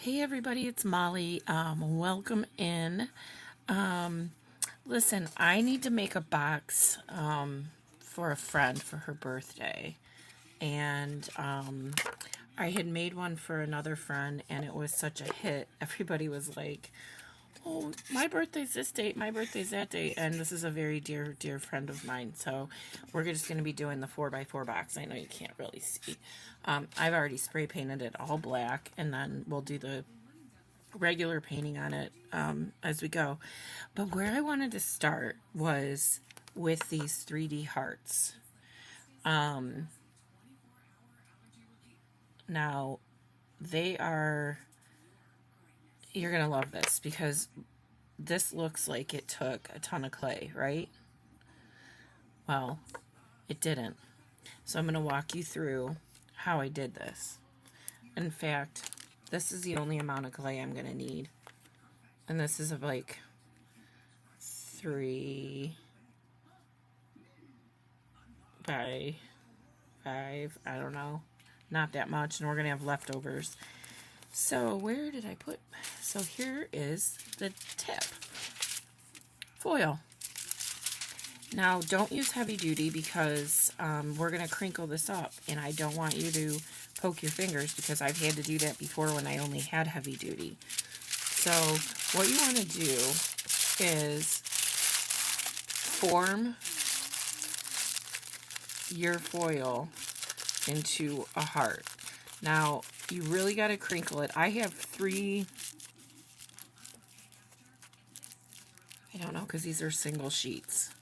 Hey everybody, it's Molly. Welcome in. Listen, I need to make a box for a friend for her birthday. And I had made one for another friend and it was such a hit. Everybody was like, oh, my birthday's this date, my birthday's that date. And this is a very dear, dear friend of mine. So we're just going to be doing the 4x4 box. I know you can't really see. I've already spray painted it all black, and then we'll do the regular painting on it as we go. But where I wanted to start was with these 3D hearts. Now, they are, you're going to love this because this looks like it took a ton of clay, right? Well, it didn't. So I'm going to walk you through how I did this. In fact, this is the only amount of clay I'm going to need. And this is like 3 by 5, I don't know. Not that much, and we're going to have leftovers. So where did I put? So here is the tip. Foil. Now, don't use heavy duty because we're going to crinkle this up, and I don't want you to poke your fingers because I've had to do that before when I only had heavy duty. So what you want to do is form your foil into a heart. Now, you really got to crinkle it. I have 3, I don't know, because these are single sheets.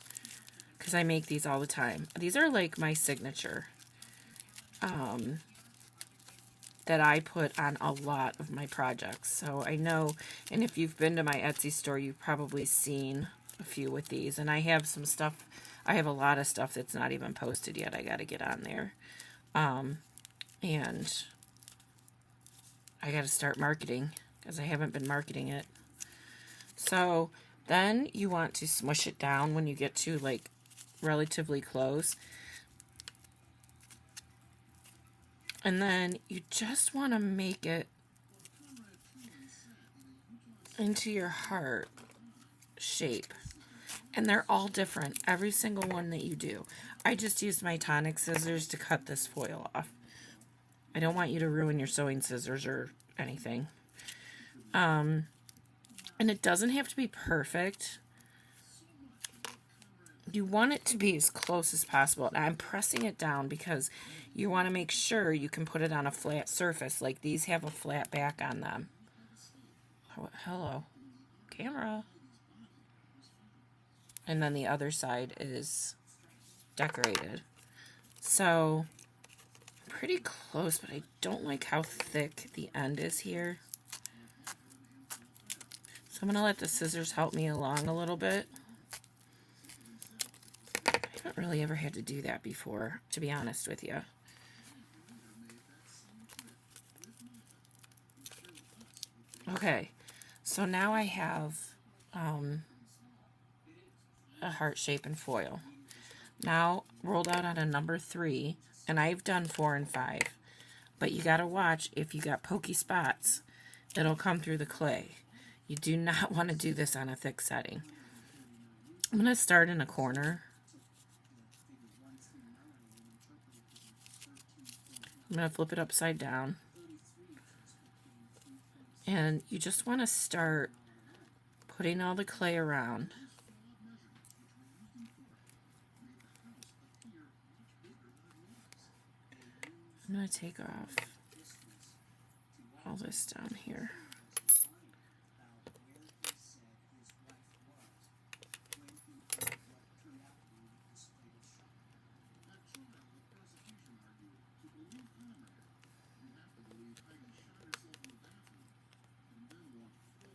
Because I make these all the time. These are like my signature that I put on a lot of my projects. So I know, and if you've been to my Etsy store, you've probably seen a few with these. And I have some stuff, I have a lot of stuff that's not even posted yet. I got to get on there. And I got to start marketing because I haven't been marketing it. So then you want to smush it down when you get to like relatively close. And then you just want to make it into your heart shape. And they're all different, every single one that you do. I just used my tonic scissors to cut this foil off. I don't want you to ruin your sewing scissors or anything. And it doesn't have to be perfect. You want it to be as close as possible. And I'm pressing it down because you want to make sure you can put it on a flat surface. Like these have a flat back on them. Oh, hello, camera. And then the other side is decorated. So, pretty close, but I don't like how thick the end is here. So I'm going to let the scissors help me along a little bit. I haven't really ever had to do that before, to be honest with you. Okay, so now I have a heart shape and foil. Now rolled out on a number 3, and I've done 4 and 5. But you gotta watch, if you got pokey spots, it'll come through the clay. You do not want to do this on a thick setting. I'm gonna start in a corner. I'm gonna flip it upside down. And you just want to start putting all the clay around. I'm going to take off all this down here.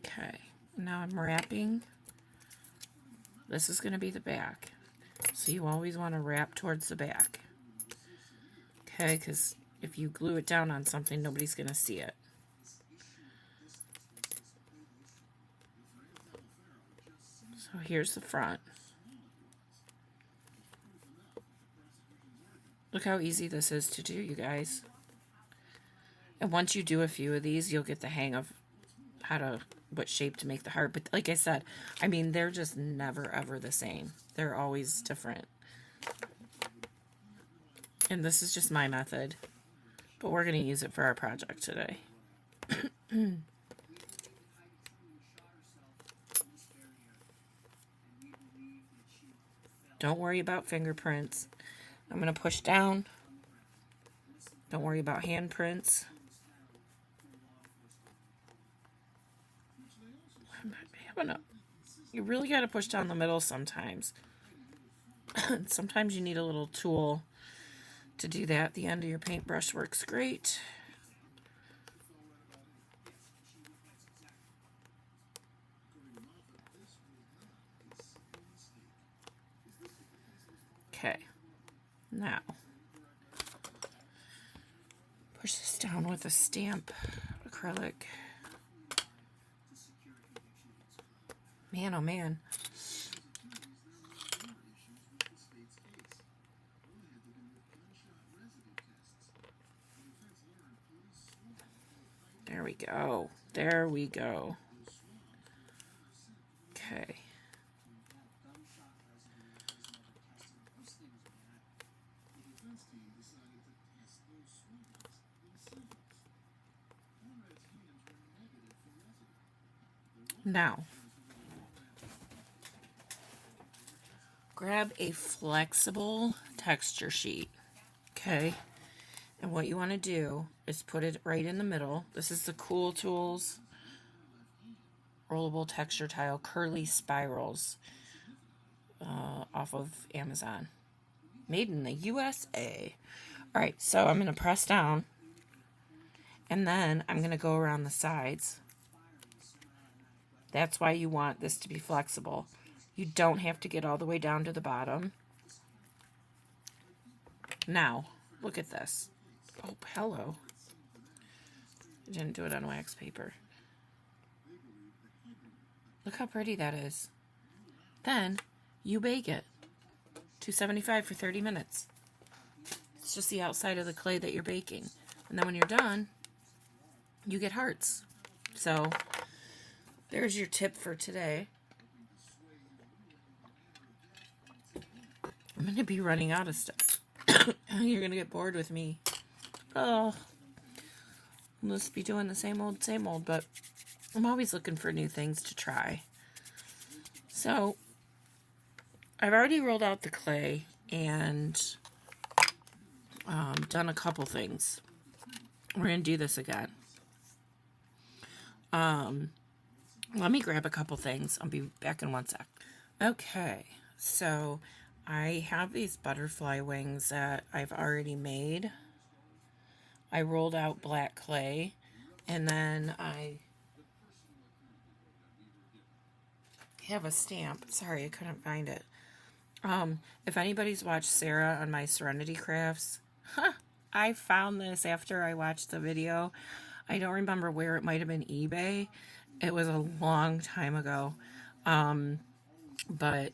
Okay, now I'm wrapping. This is going to be the back. So you always want to wrap towards the back. Okay, because if you glue it down on something, nobody's going to see it. So here's the front. Look how easy this is to do, you guys. And once you do a few of these, you'll get the hang of what shape to make the heart. But like I said, I mean, they're just never ever the same. They're always different. And this is just my method, but we're going to use it for our project today. Don't worry about fingerprints. I'm going to push down. Don't worry about handprints. You really got to push down the middle sometimes. Sometimes you need a little tool to do that. The end of your paintbrush works great. Okay, now push this down with a stamp acrylic. Man, oh man. There we go. There we go. Okay. Now, grab a flexible texture sheet, okay? And what you want to do is put it right in the middle. This is the Cool Tools Rollable Texture Tile Curly Spirals off of Amazon. Made in the USA. All right, so I'm going to press down, and then I'm going to go around the sides. That's why you want this to be flexible. You don't have to get all the way down to the bottom. Now, look at this. Oh, hello. I didn't do it on wax paper. Look how pretty that is. Then, you bake it. 275 for 30 minutes. It's just the outside of the clay that you're baking. And then when you're done, you get hearts. So, there's your tip for today. I'm going to be running out of stuff. You're going to get bored with me. Oh, I'll just be doing the same old, but I'm always looking for new things to try. So, I've already rolled out the clay and done a couple things. We're going to do this again. Let me grab a couple things. I'll be back in one sec. Okay, so I have these butterfly wings that I've already made. I rolled out black clay, and then I have a stamp. Sorry, I couldn't find it. If anybody's watched Sarah on my Serenity Crafts, I found this after I watched the video. I don't remember where. It might have been eBay. It was a long time ago. But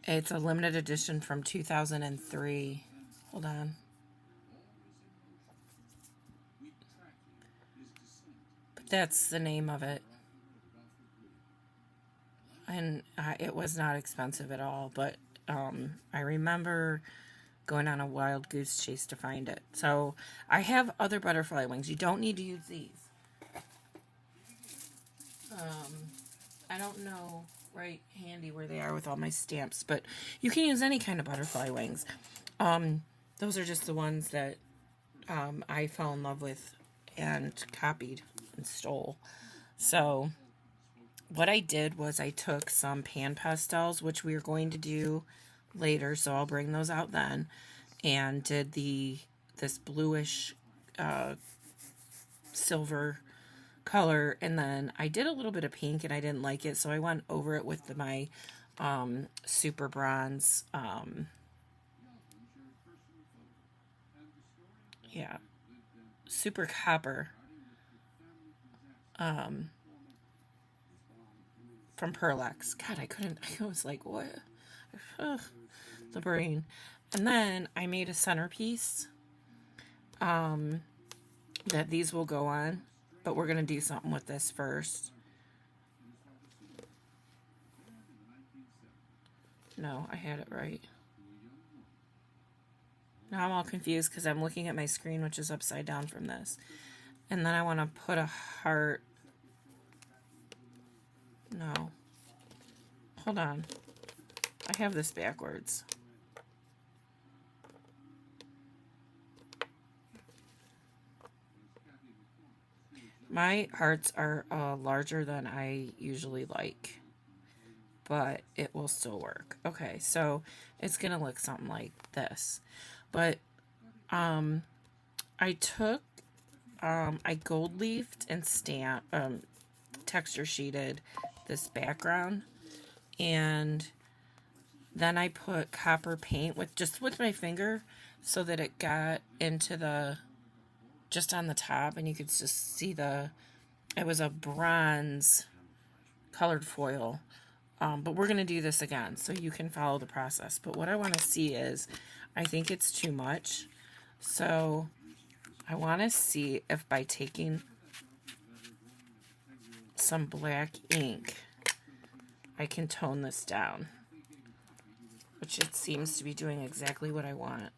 it's a limited edition from 2003. Hold on. But that's the name of it. And it was not expensive at all. But I remember going on a wild goose chase to find it. So I have other butterfly wings. You don't need to use these. I don't know right handy where they are with all my stamps, but you can use any kind of butterfly wings. Those are just the ones that I fell in love with and copied and stole. So what I did was I took some pan pastels, which we are going to do later, so I'll bring those out then, and did this bluish silver color, and then I did a little bit of pink and I didn't like it, so I went over it with my super bronze super copper from Pearlex. God, I was like, what? Ugh, the brain. And then I made a centerpiece that these will go on, but we're going to do something with this first. No, I had it right. Now I'm all confused because I'm looking at my screen, which is upside down from this. And then I want to put a heart. No. Hold on. I have this backwards. My hearts are larger than I usually like, but it will still work. Okay, so it's going to look something like this. But I took, I gold leafed and texture sheeted this background, and then I put copper paint with my finger so that it got into the, just on the top, and you could just see it was a bronze colored foil. But we're going to do this again so you can follow the process. But what I want to see is, I think it's too much. So I want to see if by taking some black ink, I can tone this down. Which it seems to be doing exactly what I want.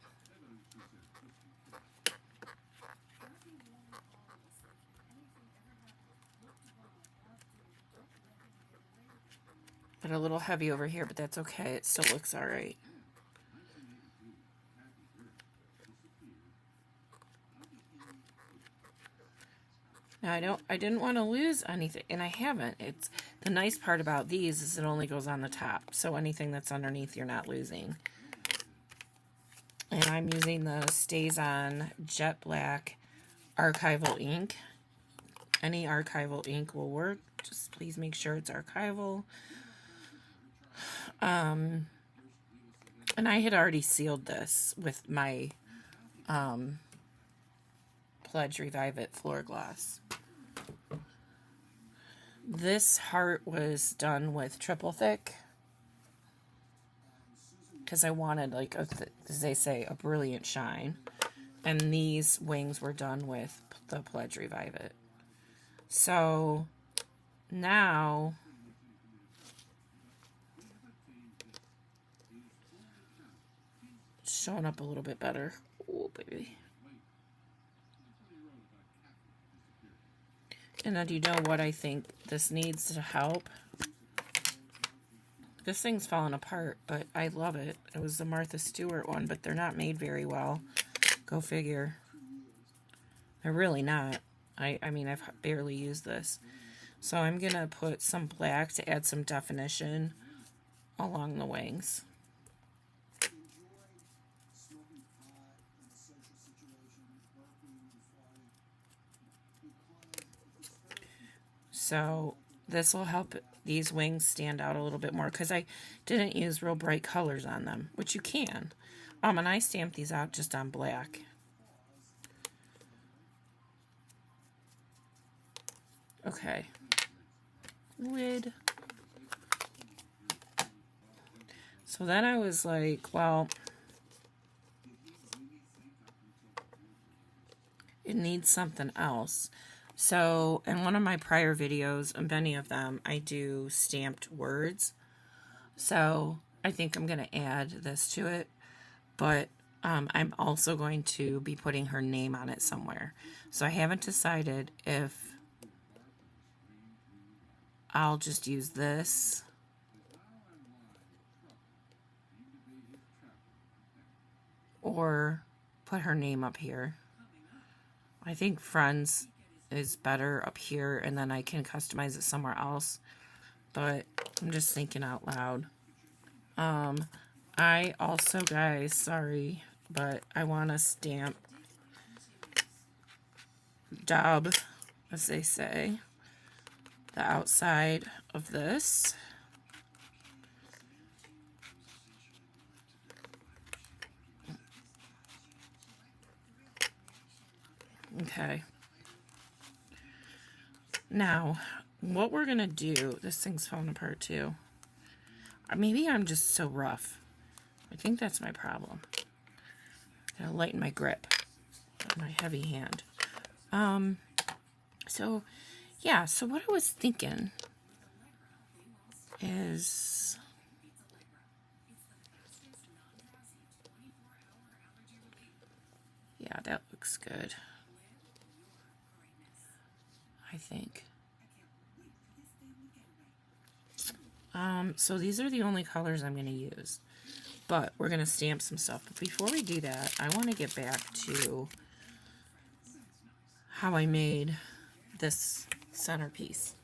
But a little heavy over here, but that's okay. It still looks all right. Now I didn't want to lose anything, and I haven't. It's the nice part about these is it only goes on the top, so anything that's underneath you're not losing. And I'm using the Stays On Jet Black archival ink. Any archival ink will work. Just please make sure it's archival. And I had already sealed this with my Pledge Revive It floor gloss. This heart was done with triple thick because I wanted, like, as they say, a brilliant shine. And these wings were done with the Pledge Revive It. So now it's showing up a little bit better. Oh, baby. And then, do you know what I think this needs to help? This thing's falling apart, but I love it. It was the Martha Stewart one, but they're not made very well. Go figure. They're really not. I mean, I've barely used this. So I'm going to put some black to add some definition along the wings. So this will help these wings stand out a little bit more because I didn't use real bright colors on them, which you can. And I stamped these out just on black. Okay. Lid. So then I was like, well, it needs something else. So in one of my prior videos, and many of them, I do stamped words. So I think I'm going to add this to it. But I'm also going to be putting her name on it somewhere. So I haven't decided if I'll just use this or put her name up here. I think Friends is better up here, and then I can customize it somewhere else. But I'm just thinking out loud. I also, guys, sorry, but I want to stamp dub, as they say, the outside of this. Okay. Now, what we're going to do, this thing's falling apart too. Maybe I'm just so rough. I think that's my problem. Gotta lighten my grip on my heavy hand. So yeah, so what I was thinking is, yeah, that looks good, I think. So these are the only colors I'm going to use, but we're going to stamp some stuff. But before we do that, I want to get back to how I made this centerpiece.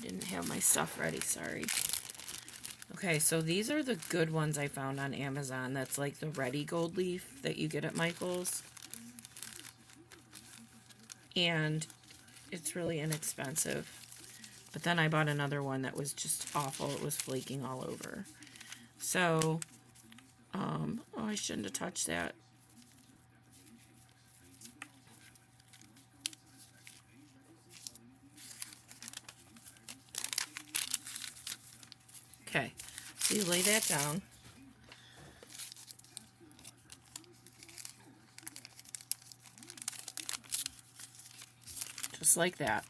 Didn't have my stuff ready, sorry. Okay, so these are the good ones I found on Amazon. That's like the ready gold leaf that you get at Michael's. And it's really inexpensive. But then I bought another one that was just awful. It was flaking all over. So, oh, I shouldn't have touched that. Okay, so you lay that down. Just like that.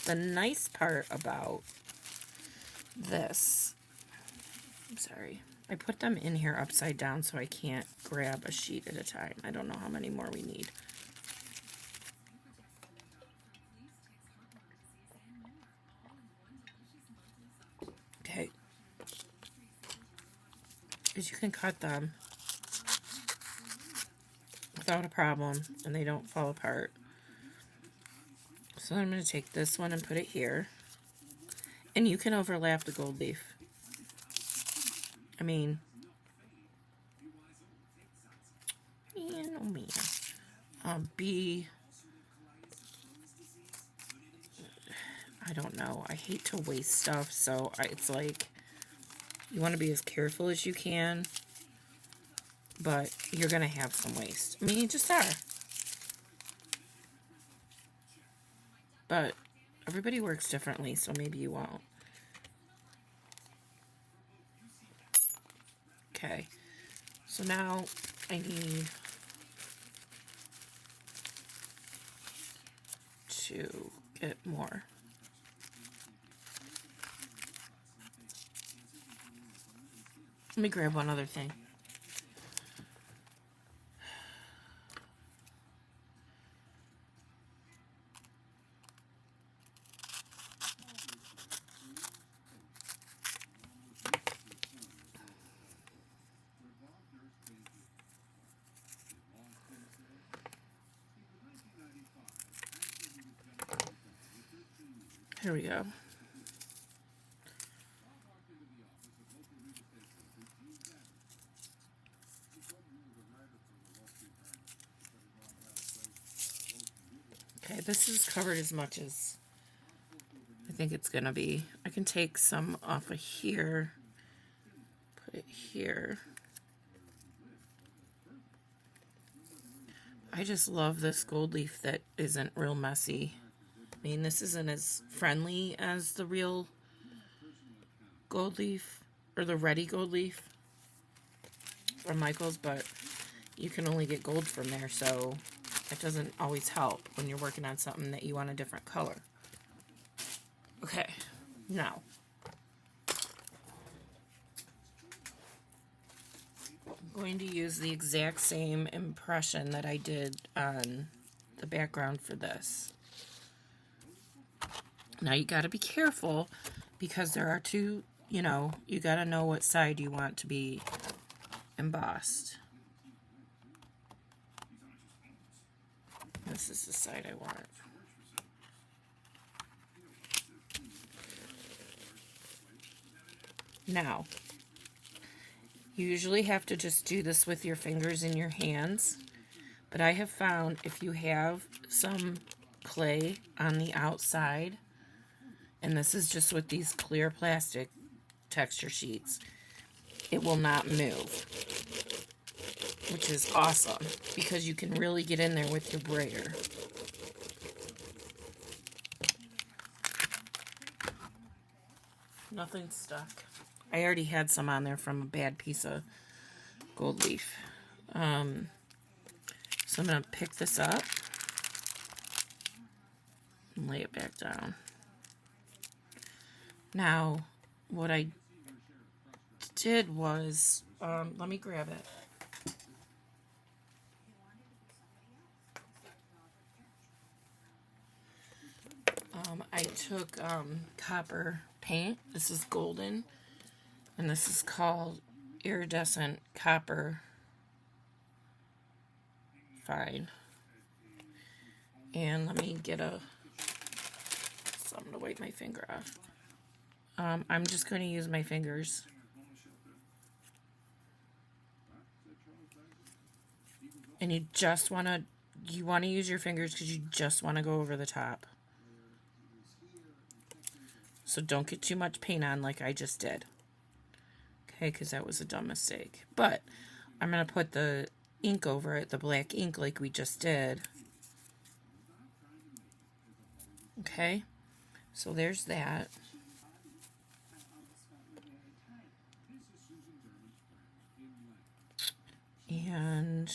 The nice part about this, I'm sorry, I put them in here upside down so I can't grab a sheet at a time. I don't know how many more we need. Okay. Because you can cut them without a problem and they don't fall apart. So I'm going to take this one and put it here. And you can overlap the gold leaf. I mean, man, oh man. I don't know. I hate to waste stuff, so it's like, you want to be as careful as you can, but you're going to have some waste. I mean, you just are. But everybody works differently, so maybe you won't. Okay, so now I need to get more. Let me grab one other thing. Here we go. Okay, this is covered as much as I think it's gonna be. I can take some off of here, put it here. I just love this gold leaf that isn't real messy. I mean, this isn't as friendly as the real gold leaf, or the ready gold leaf from Michael's, but you can only get gold from there, so that doesn't always help when you're working on something that you want a different color. Okay, now, I'm going to use the exact same impression that I did on the background for this. Now you got to be careful because there are two, you got to know what side you want to be embossed. This is the side I want. Now, you usually have to just do this with your fingers and your hands, but I have found if you have some clay on the outside, and this is just with these clear plastic texture sheets, it will not move, which is awesome because you can really get in there with your brayer. Nothing's stuck. I already had some on there from a bad piece of gold leaf. So I'm going to pick this up and lay it back down. Now, what I did was, let me grab it. I took copper paint. This is golden, and this is called iridescent copper fine. And let me get so I'm going to wipe my finger off. I'm just going to use my fingers. And you want to use your fingers because you just want to go over the top. So don't get too much paint on like I just did. Okay, because that was a dumb mistake. But I'm going to put the ink over it, the black ink like we just did. Okay, so there's that. And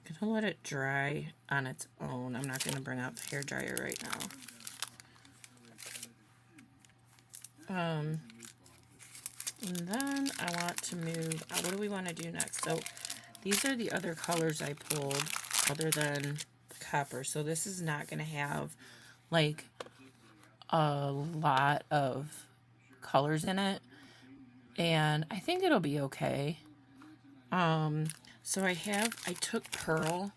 I'm going to let it dry on its own. I'm not going to bring out the hairdryer right now. And then I want to move, what do we want to do next? So these are the other colors I pulled other than copper. So this is not going to have like a lot of colors in it. And I think it'll be okay. So I took pearl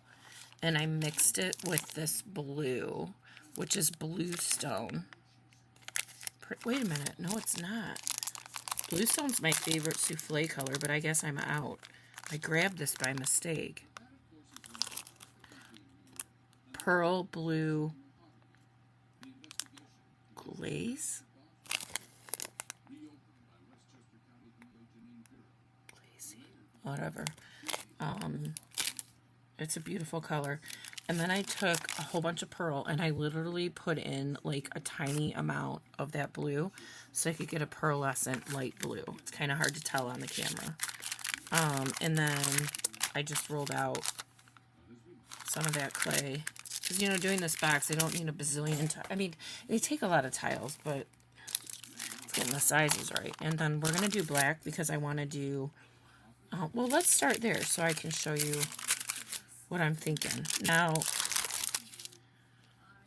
and I mixed it with this blue, which is blue stone. Wait a minute. No, it's not. Bluestone's my favorite souffle color, but I guess I'm out. I grabbed this by mistake. Pearl blue glaze. Whatever. It's a beautiful color. And then I took a whole bunch of pearl and I literally put in like a tiny amount of that blue so I could get a pearlescent light blue. It's kind of hard to tell on the camera. And then I just rolled out some of that clay. Because, you know, doing this box, I don't need a bazillion I mean, they take a lot of tiles, but it's getting the sizes right. And then we're going to do black because I want to do... well, let's start there so I can show you what I'm thinking. Now,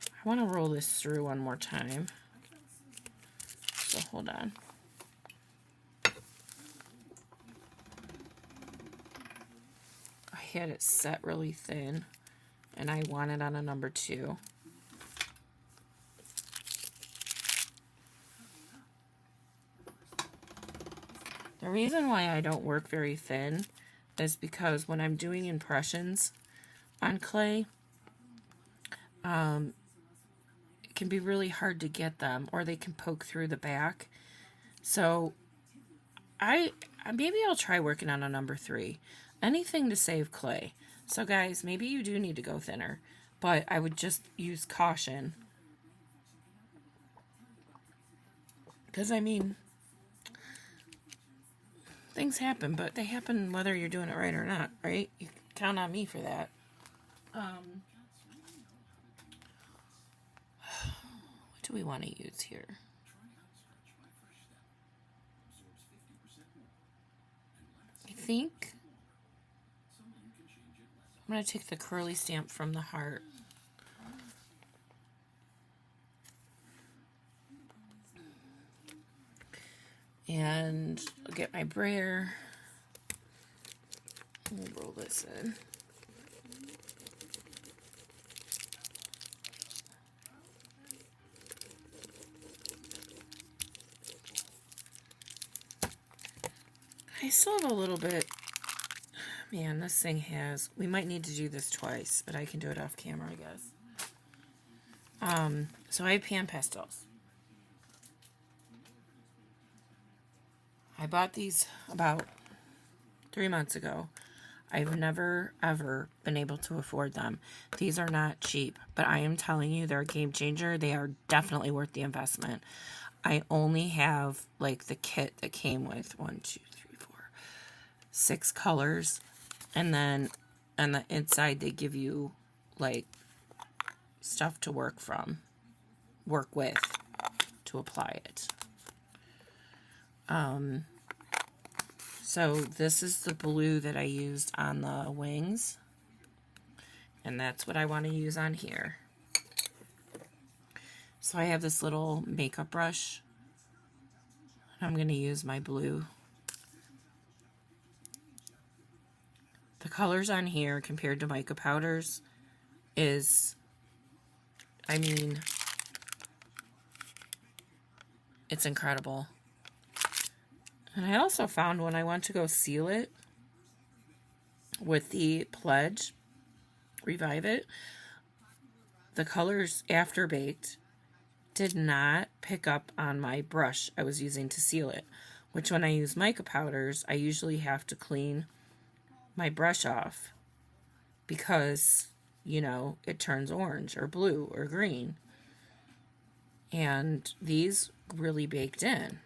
I want to roll this through one more time. So hold on. I had it set really thin, and I want it on a number 2. The reason why I don't work very thin is because when I'm doing impressions on clay, it can be really hard to get them, or they can poke through the back. So maybe I'll try working on a number 3. Anything to save clay. So guys, maybe you do need to go thinner, but I would just use caution. Because I mean, things happen, but they happen whether you're doing it right or not, right? You can count on me for that. What do we want to use here? I think I'm going to take the curly stamp from the heart. And I'll get my brayer. We'll roll this in. I still have a little bit. Man, this thing has... We might need to do this twice, but I can do it off camera, I guess. So I have pan pastels. I bought these about 3 months ago. I've never, ever been able to afford them. These are not cheap, but I am telling you, they're a game changer. They are definitely worth the investment. I only have, like, the kit that came with 1, 2, 3, 4, 6 colors, and then on the inside they give you like stuff to work with to apply it. So this is the blue that I used on the wings, and that's what I want to use on here. So I have this little makeup brush. I'm going to use my blue. The colors on here compared to mica powders is, I mean, it's incredible. And I also found when I went to go seal it with the Pledge, Revive It, the colors after baked did not pick up on my brush I was using to seal it, which when I use mica powders, I usually have to clean my brush off because, you know, it turns orange or blue or green. And these really baked in.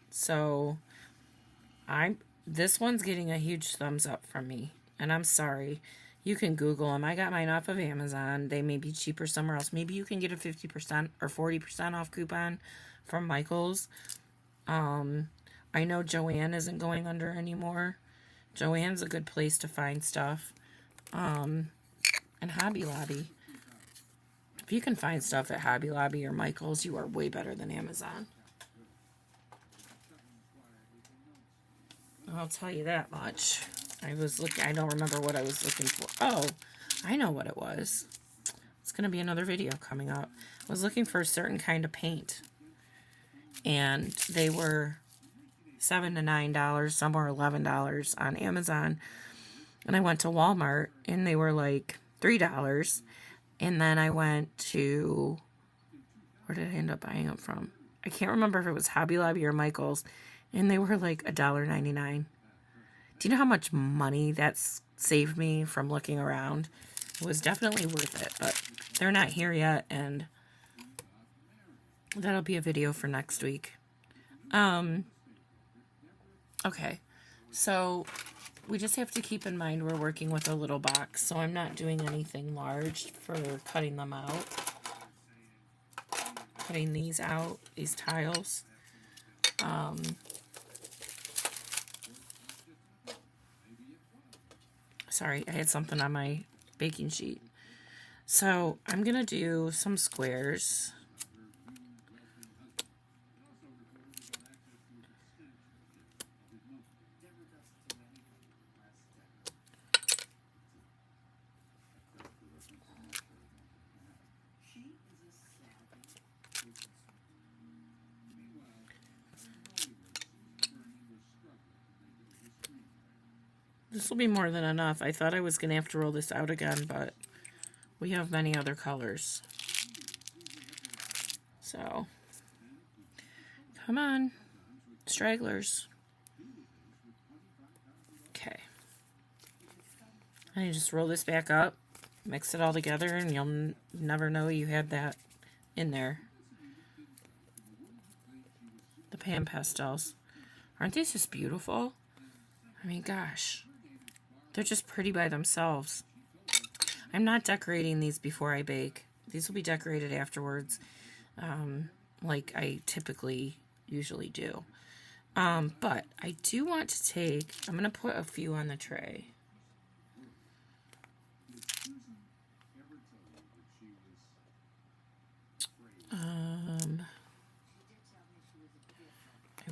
So this one's getting a huge thumbs up from me, and I'm sorry. You can Google them. I got mine off of Amazon. They may be cheaper somewhere else. Maybe you can get a 50% or 40% off coupon from Michael's. I know Joann isn't going under anymore. Joann's a good place to find stuff. And Hobby Lobby. If you can find stuff at Hobby Lobby or Michael's, you are way better than Amazon. I'll tell you that much. I don't remember what I was looking for. Oh, I know what it was. It's going to be another video coming up. I was looking for a certain kind of paint. And they were $7 to $9, some were $11 on Amazon. And I went to Walmart and they were like $3. And then I went to, where did I end up buying them from? I can't remember if it was Hobby Lobby or Michael's. And they were like $1.99. Do you know how much money that's saved me from looking around? It was definitely worth it, but they're not here yet, and that'll be a video for next week. Okay, so we just have to keep in mind we're working with a little box, so I'm not doing anything large for cutting them out. Cutting these out, these tiles. Sorry, I had something on my baking sheet. So I'm going to do some squares. This will be more than enough. I thought I was going to have to roll this out again, but we have many other colors. So, come on, stragglers. Okay. And you just roll this back up, mix it all together, and you'll never know you had that in there. The pan pastels. Aren't these just beautiful? I mean, gosh. They're just pretty by themselves. I'm not decorating these before I bake. These will be decorated afterwards, like I usually do. But I do want to take, I'm going to put a few on the tray. I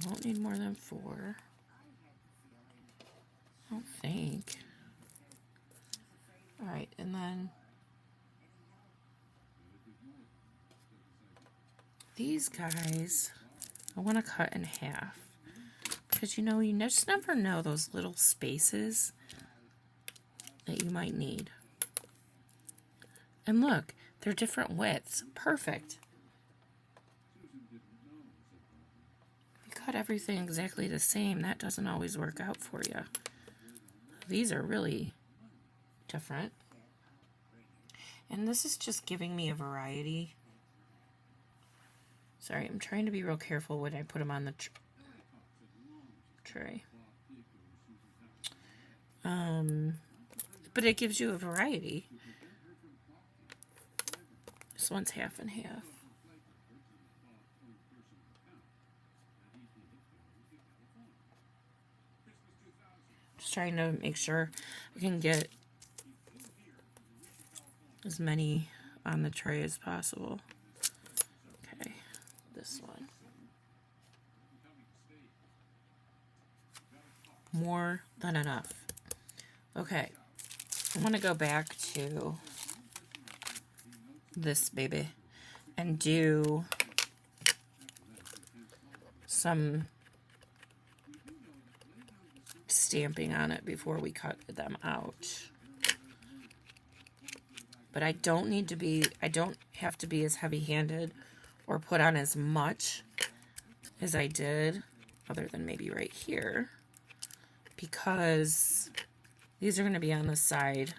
won't need more than 4. I don't think. Alright, and then these guys I want to cut in half. Because, you know, you just never know those little spaces that you might need. And look, they're different widths. Perfect. If you cut everything exactly the same, that doesn't always work out for you. These are really different. And this is just giving me a variety. Sorry, I'm trying to be real careful when I put them on the tray. But it gives you a variety. This one's half and half. Just trying to make sure I can get as many on the tray as possible. Okay, this one. More than enough. Okay, I want to go back to this baby and do some stamping on it before we cut them out. But I don't have to be as heavy-handed or put on as much as I did, other than maybe right here, because these are going to be on the side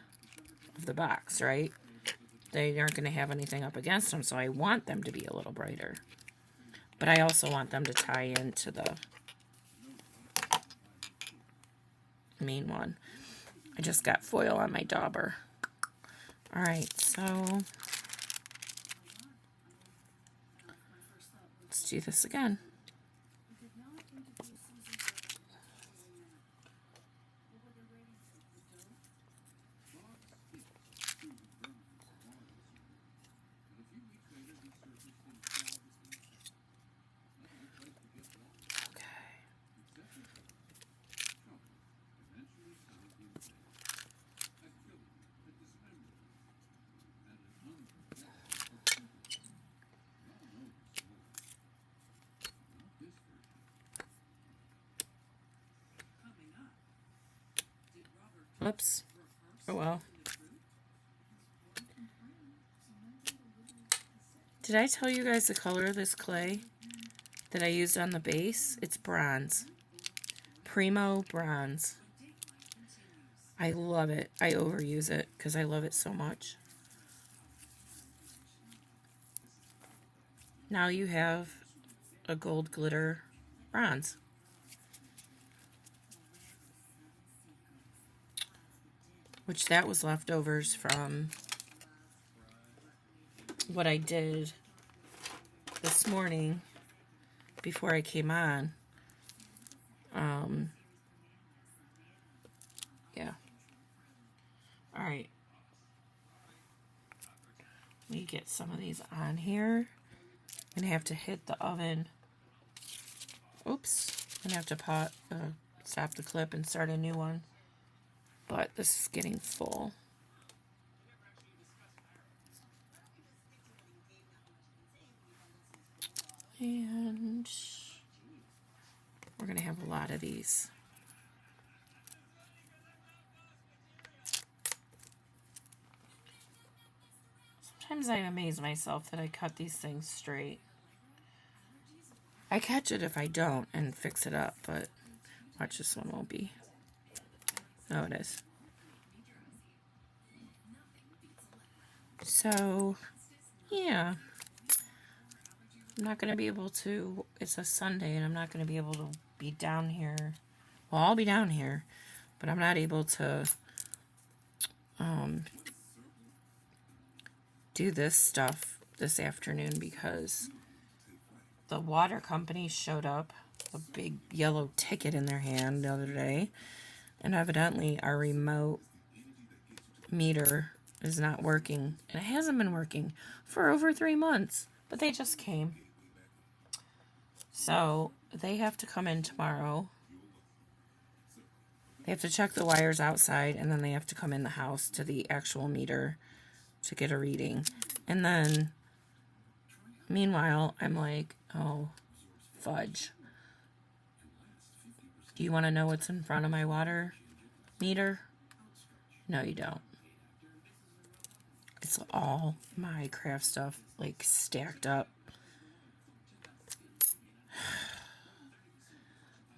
of the box, right? They aren't going to have anything up against them, so I want them to be a little brighter. But I also want them to tie into the main one. I just got foil on my dauber. Alright, so let's do this again. Oops. Oh well. Did I tell you guys the color of this clay that I used on the base? It's bronze. Primo bronze. I love it. I overuse it because I love it so much. Now you have a gold glitter bronze. Which that was leftovers from what I did this morning before I came on. Yeah. Alright. Let me get some of these on here. I'm going to have to hit the oven. Oops. I'm going to have to stop the clip and start a new one. But this is getting full. And we're going to have a lot of these. Sometimes I amaze myself that I cut these things straight. I catch it if I don't and fix it up, but watch, this one won't be. Oh, it is. So, yeah. I'm not going to be able to, it's a Sunday, and I'm not going to be able to be down here. Well, I'll be down here, but I'm not able to do this stuff this afternoon because the water company showed up, a big yellow ticket in their hand the other day. And evidently our remote meter is not working. And it hasn't been working for over 3 months. But they just came. So they have to come in tomorrow. They have to check the wires outside. And then they have to come in the house to the actual meter to get a reading. And then, meanwhile, I'm like, oh, fudge. Do you want to know what's in front of my water meter? No, you don't. It's all my craft stuff, like, stacked up.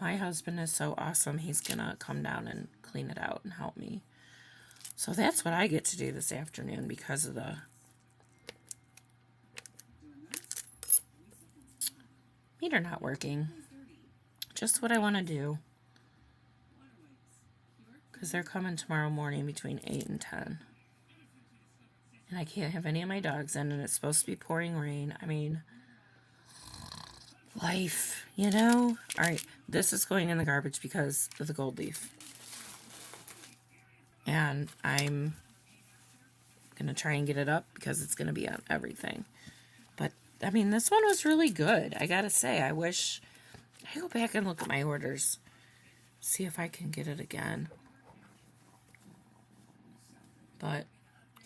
My husband is so awesome, he's gonna come down and clean it out and help me. So that's what I get to do this afternoon because of the meter not working. Just what I want to do. because they're coming tomorrow morning between 8 and 10. And I can't have any of my dogs in, and it's supposed to be pouring rain. I mean, life, you know? All right, this is going in the garbage because of the gold leaf. And I'm going to try and get it up because it's going to be on everything. But, I mean, this one was really good. I got to say, I wish I go back and look at my orders. See if I can get it again. But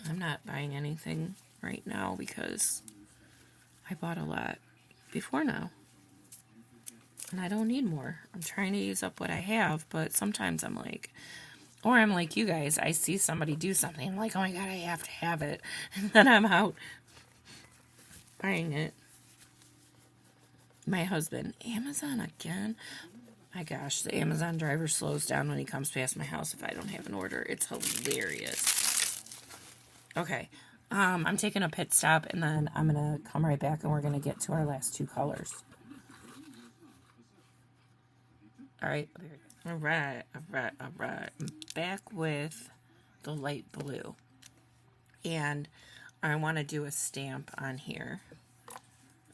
I'm not buying anything right now because I bought a lot before now. And I don't need more. I'm trying to use up what I have, but sometimes I'm like, or I'm like you guys, I see somebody do something, I'm like, oh my god, I have to have it. And then I'm out buying it. My husband, Amazon again? My gosh, the Amazon driver slows down when he comes past my house if I don't have an order. It's hilarious. Okay, I'm taking a pit stop, and then I'm going to come right back, and we're going to get to our last two colors. All right. I'm back with the light blue. And I want to do a stamp on here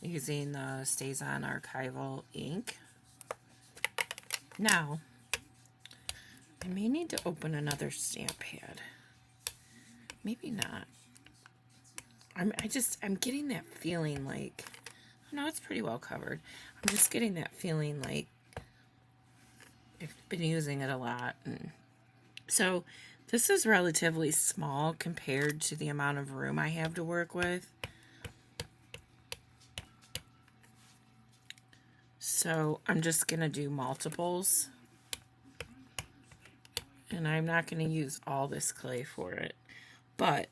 using the Stays On Archival ink. Now, I may need to open another stamp pad. Maybe not. I'm getting that feeling like, no, it's pretty well covered. I'm just getting that feeling like I've been using it a lot. And so this is relatively small compared to the amount of room I have to work with. So I'm just going to do multiples. And I'm not going to use all this clay for it. But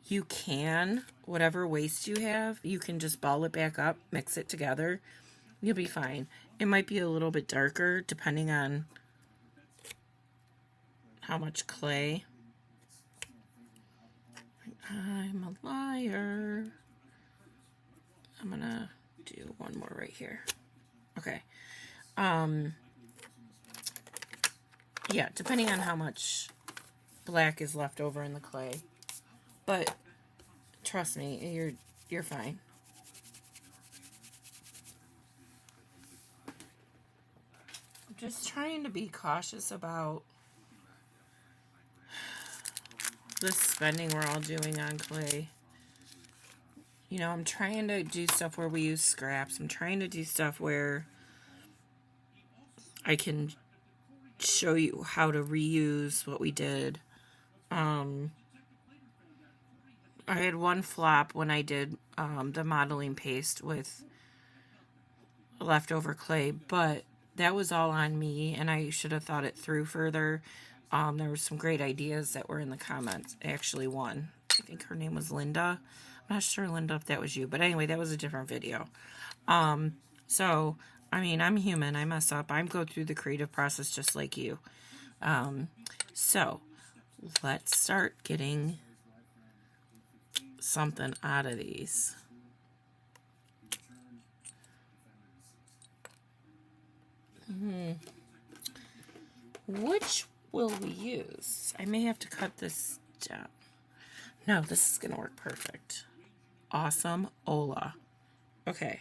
you can, whatever waste you have, you can just ball it back up, mix it together. You'll be fine. It might be a little bit darker depending on how much clay. I'm a liar. I'm going to do one more right here. Okay. Yeah, depending on how much black is left over in the clay. But trust me, you're fine. I'm just trying to be cautious about this spending we're all doing on clay. You know, I'm trying to do stuff where we use scraps. I'm trying to do stuff where I can show you how to reuse what we did. I had one flop when I did the modeling paste with leftover clay, but that was all on me, and I should have thought it through further. There were some great ideas that were in the comments. Actually, one. I think her name was Linda. I'm not sure, Linda, if that was you. But anyway, that was a different video. So, I mean, I'm human. I mess up. I go through the creative process just like you. So, let's start getting something out of these. Which will we use? I may have to cut this down. No, this is going to work perfect. Awesome Ola. Okay.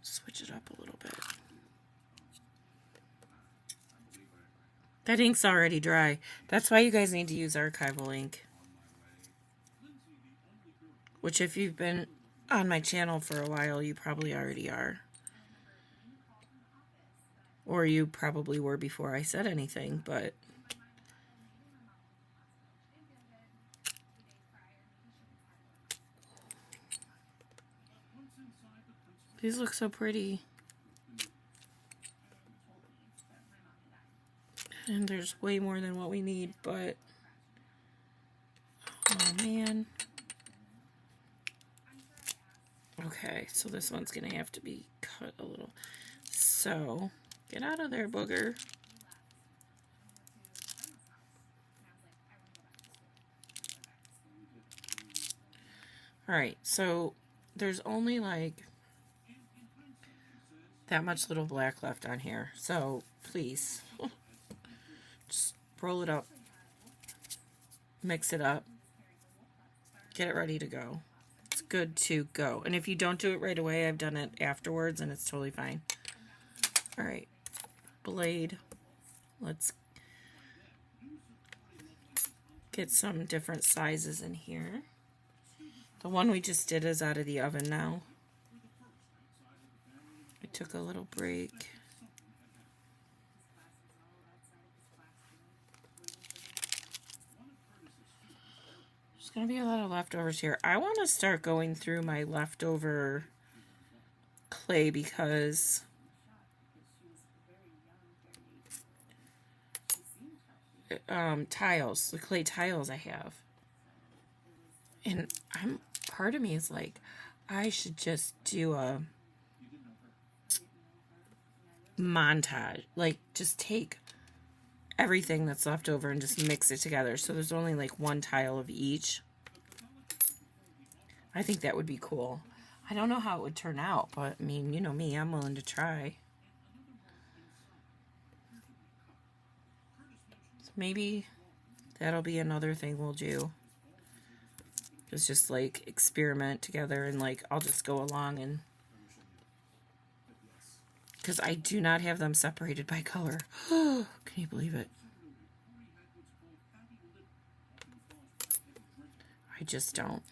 Switch it up a little bit. That ink's already dry. That's why you guys need to use archival ink. Which, if you've been on my channel for a while, you probably already are. Or you probably were before I said anything, but these look so pretty. And there's way more than what we need, but oh man. Okay, so this one's gonna have to be cut a little. So, get out of there, booger. Alright, so there's only like that much little black left on here. So please, just roll it up, mix it up, get it ready to go. It's good to go. And if you don't do it right away, I've done it afterwards and it's totally fine. All right, blade. Let's get some different sizes in here. The one we just did is out of the oven now. I took a little break. There's going to be a lot of leftovers here. I want to start going through my leftover clay because tiles, the clay tiles I have. And part of me is like, I should just do a montage. Like, just take everything that's left over and just mix it together. So there's only like one tile of each. I think that would be cool. I don't know how it would turn out, but I mean, you know me, I'm willing to try. So maybe that'll be another thing we'll do. It's just like experiment together and like I'll just go along and because I do not have them separated by color. Can you believe it? I just don't.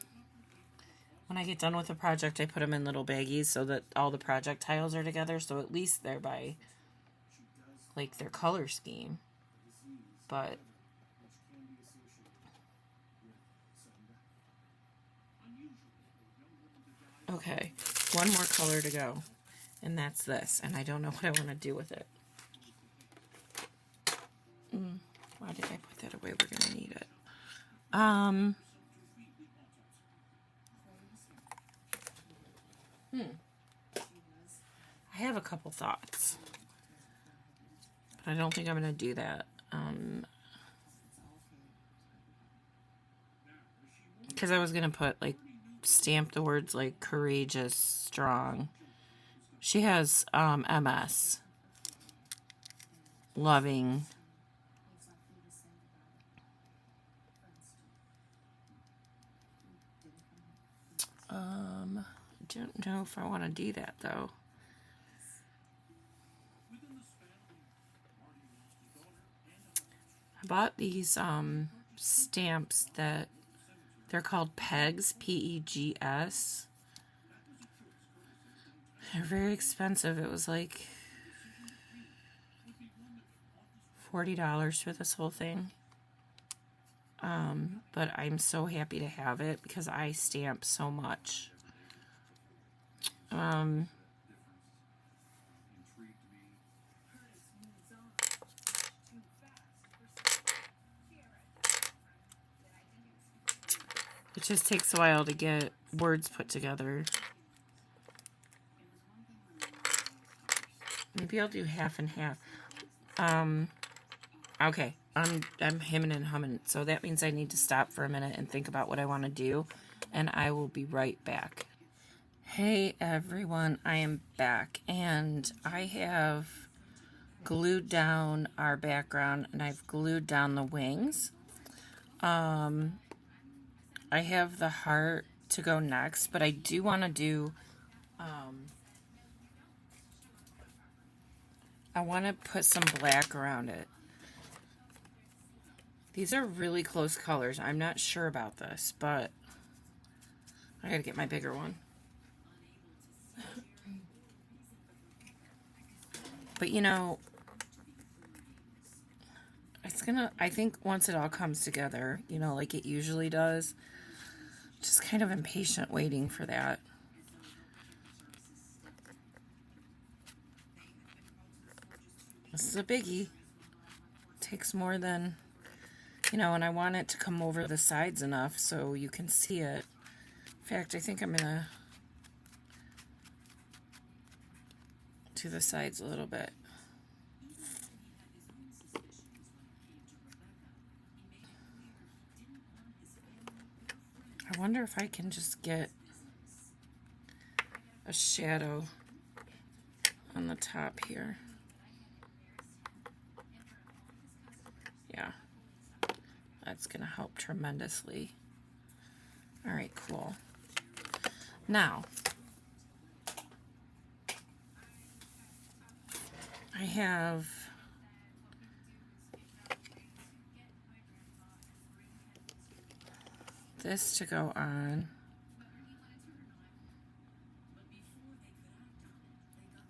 When I get done with a project, I put them in little baggies so that all the project tiles are together, so at least they're by like their color scheme. But okay, one more color to go, and that's this, and I don't know what I want to do with it. Why did I put that away? We're going to need it. I have a couple thoughts, but I don't think I'm going to do that. Because I was going to put, like, stamp the words like courageous, strong. She has MS. Loving. I don't know if I want to do that though. I bought these stamps that they're called pegs, P-E-G-S. They're very expensive. It was like $40 for this whole thing. But I'm so happy to have it because I stamp so much. It just takes a while to get words put together. Maybe I'll do half and half. Okay, I'm hemming and humming, so that means I need to stop for a minute and think about what I want to do, and I will be right back. Hey everyone, I am back, and I have glued down our background, and I've glued down the wings. I have the heart to go next, but I do want to do, I want to put some black around it. These are really close colors. I'm not sure about this, but I gotta get my bigger one. But you know, it's gonna, I think once it all comes together, you know, like it usually does, just kind of impatient waiting for that. This is a biggie. Takes more than, you know, and I want it to come over the sides enough so you can see it. In fact, I think I'm gonna do the sides a little bit. I wonder if I can just get a shadow on the top here. Yeah, that's going to help tremendously. All right, cool. Now, I have this to go on.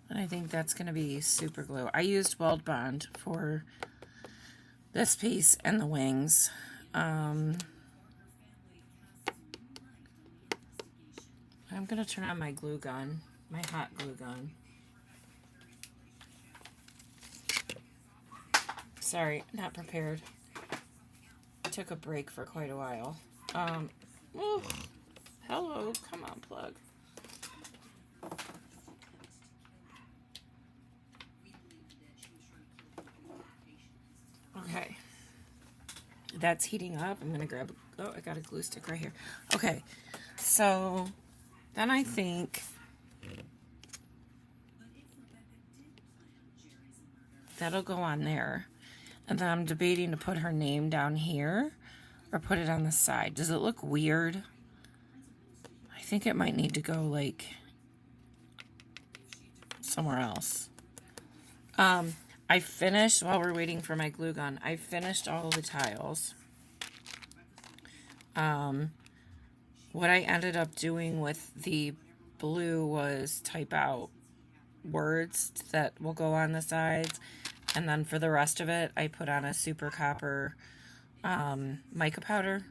And I think that's going to be super glue. I used Weld Bond for this piece and the wings. I'm going to turn on my glue gun, my hot glue gun. Sorry, not prepared. I took a break for quite a while. Oh, hello, come on, plug. Okay, that's heating up. I'm gonna grab, oh, I got a glue stick right here. Okay, so then I think that'll go on there. And then I'm debating to put her name down here or put it on the side. Does it look weird? I think it might need to go like somewhere else. I finished, while we're waiting for my glue gun, I finished all the tiles. What I ended up doing with the blue was type out words that will go on the sides. And then for the rest of it, I put on a super copper mica powder,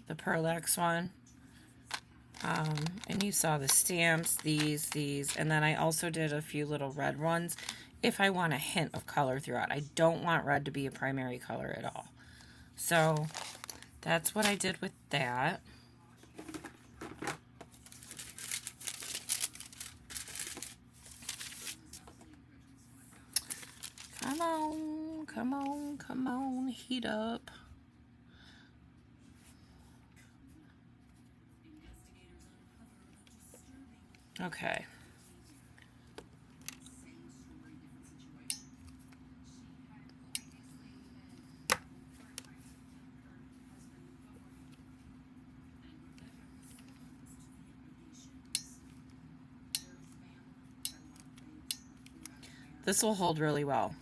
the Perlax one. And you saw the stamps, these, and then I also did a few little red ones if I want a hint of color throughout. I don't want red to be a primary color at all. So that's what I did with that. Come on, come on, come on, heat up. Okay. This will hold really well.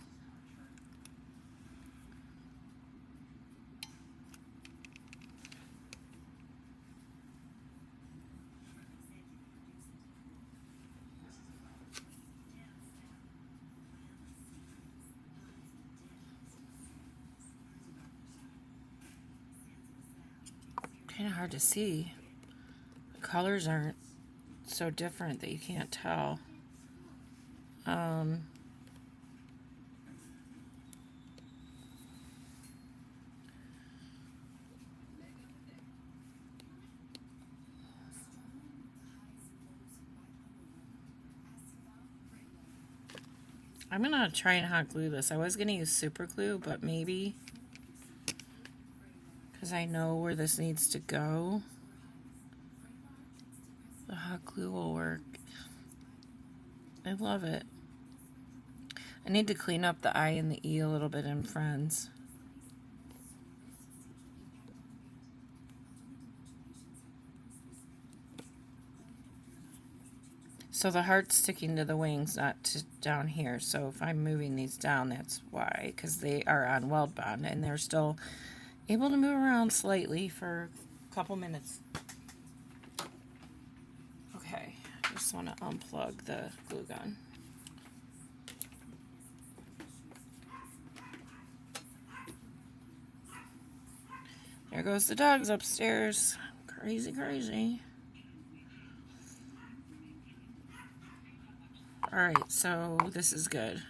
Kind of hard to see. The colors aren't so different that you can't tell. I'm gonna try and hot glue this. I was gonna use super glue, but maybe, because I know where this needs to go, the hot glue will work. I love it. I need to clean up the I and the E a little bit in Friends. So the heart's sticking to the wings, not to down here. So if I'm moving these down, that's why, because they are on Weld Bond and they're still able to move around slightly for a couple minutes. Okay, I just want to unplug the glue gun. There goes the dogs upstairs. Crazy, crazy. Alright, so this is good.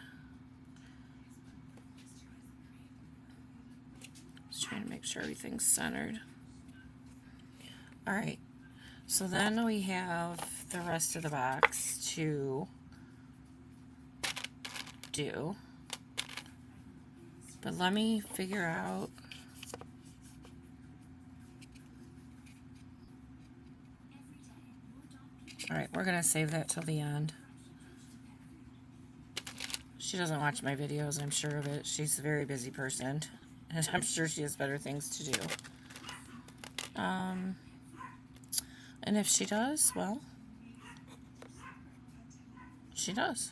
Just trying to make sure everything's centered. Alright, so then we have the rest of the box to do. But let me figure out Alright, we're going to save that till the end. She doesn't watch my videos, I'm sure of it. She's a very busy person, and I'm sure she has better things to do. And if she does, well, she does.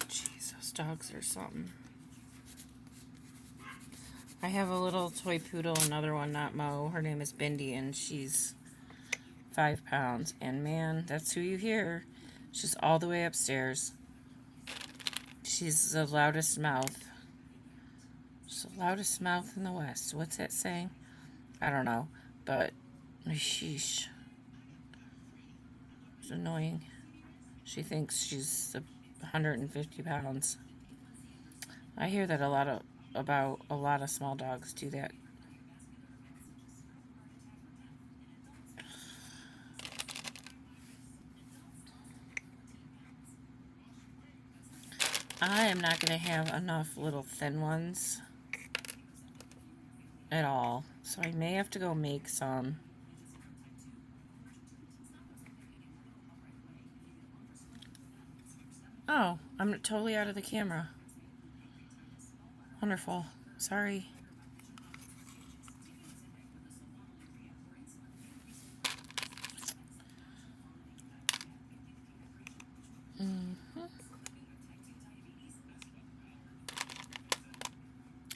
Jeez, those dogs are something. I have a little toy poodle, another one, not Mo. Her name is Bindi, and she's 5 pounds. And man, that's who you hear. She's all the way upstairs. She's the loudest mouth. She's the loudest mouth in the West. What's that saying? I don't know. But, sheesh. It's annoying. She thinks she's 150 pounds. I hear that about a lot of small dogs do that. I am not going to have enough little thin ones at all, so I may have to go make some. Oh, I'm totally out of the camera. Wonderful. Sorry.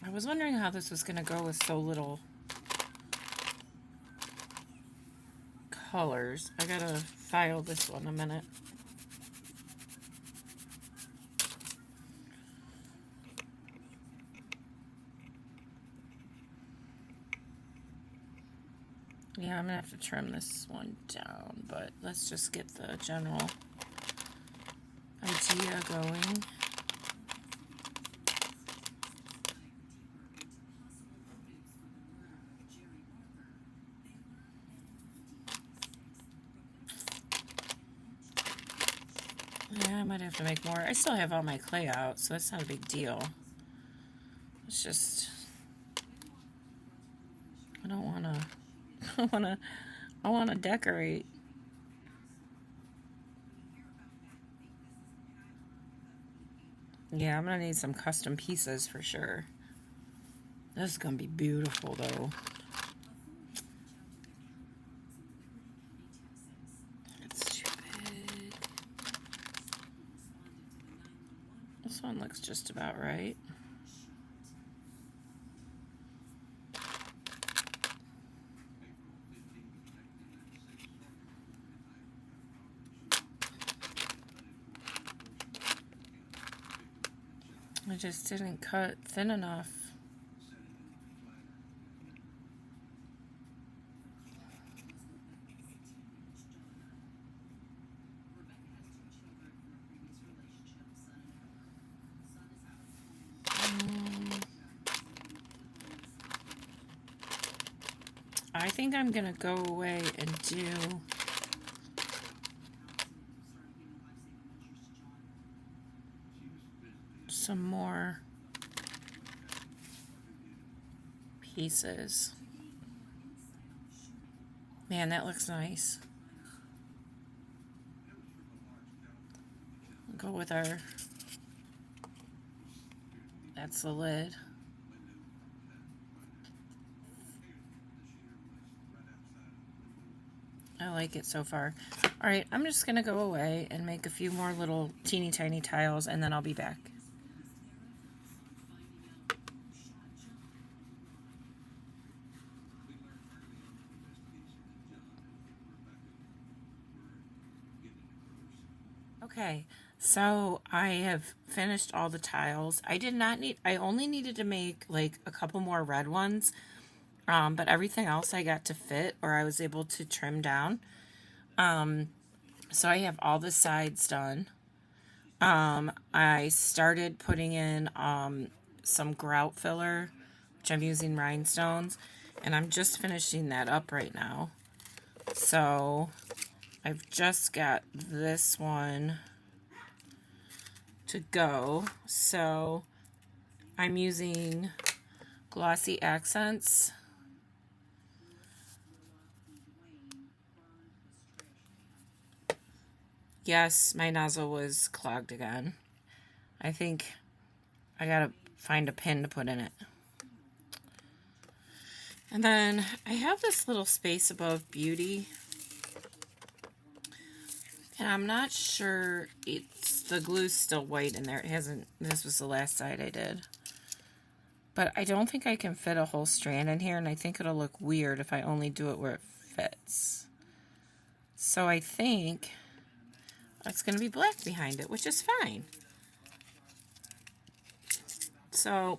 I was wondering how this was going to go with so little colors. I gotta file this one a minute. Yeah, I'm gonna have to trim this one down, but let's just get the general idea going. Yeah, I might have to make more. I still have all my clay out, so that's not a big deal. It's just, I don't wanna, I wanna decorate. Yeah, I'm gonna need some custom pieces for sure. This is gonna be beautiful though. It's too big. This one looks just about right. I just didn't cut thin enough. I think I'm gonna go away and do some more pieces. Man, that looks nice. Go with our, that's the lid. I like it so far. Alright, I'm just gonna go away and make a few more little teeny tiny tiles, and then I'll be back. Okay, so I have finished all the tiles. I only needed to make like a couple more red ones, but everything else I got to fit, or I was able to trim down. So I have all the sides done. I started putting in some grout filler, which I'm using rhinestones, and I'm just finishing that up right now. So I've just got this one to go. So I'm using glossy accents. Yes, my nozzle was clogged again. I think I gotta find a pin to put in it. And then I have this little space above beauty. And I'm not sure the glue's still white in there. It hasn't, this was the last side I did. But I don't think I can fit a whole strand in here, and I think it'll look weird if I only do it where it fits. So I think it's going to be black behind it, which is fine. So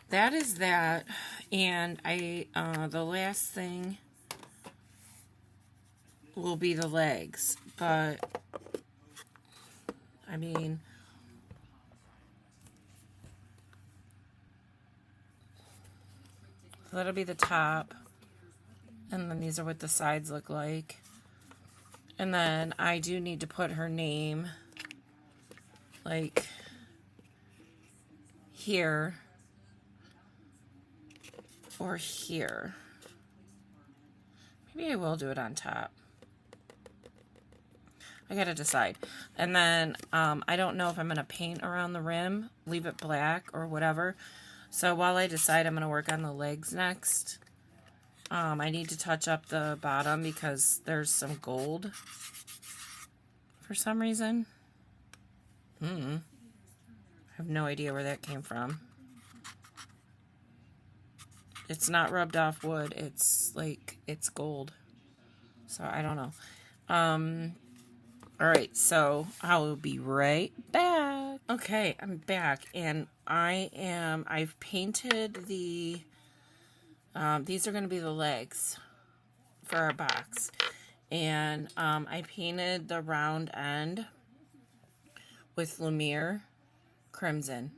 that is that. And the last thing will be the legs. But, I mean, that'll be the top. And then these are what the sides look like. And then I do need to put her name, like, here or here. Maybe I will do it on top. I gotta decide. And then I don't know if I'm gonna paint around the rim, leave it black or whatever. So while I decide, I'm gonna work on the legs next. I need to touch up the bottom because there's some gold for some reason. I have no idea where that came from. It's not rubbed off wood. It's like, it's gold. So I don't know. Alright, so I will be right back. Okay, I'm back, and I've painted the, these are going to be the legs for our box. And I painted the round end with Lumiere Crimson.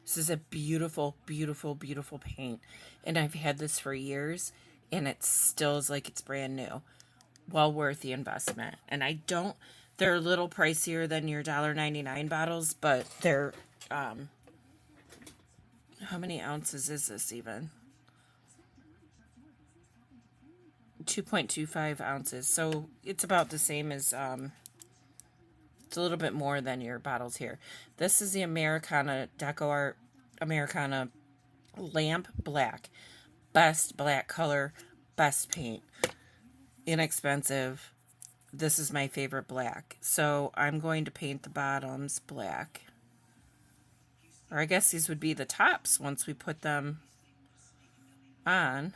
This is a beautiful, beautiful, beautiful paint. And I've had this for years, and it still is like it's brand new. Well worth the investment. And they're a little pricier than your $1.99 bottles, but they're, how many ounces is this even? 2.25 ounces. So it's about the same as, it's a little bit more than your bottles here. This is the Americana Deco Art Americana Lamp Black. Best black color, best paint. Inexpensive. This is my favorite black. So I'm going to paint the bottoms black. Or I guess these would be the tops once we put them on.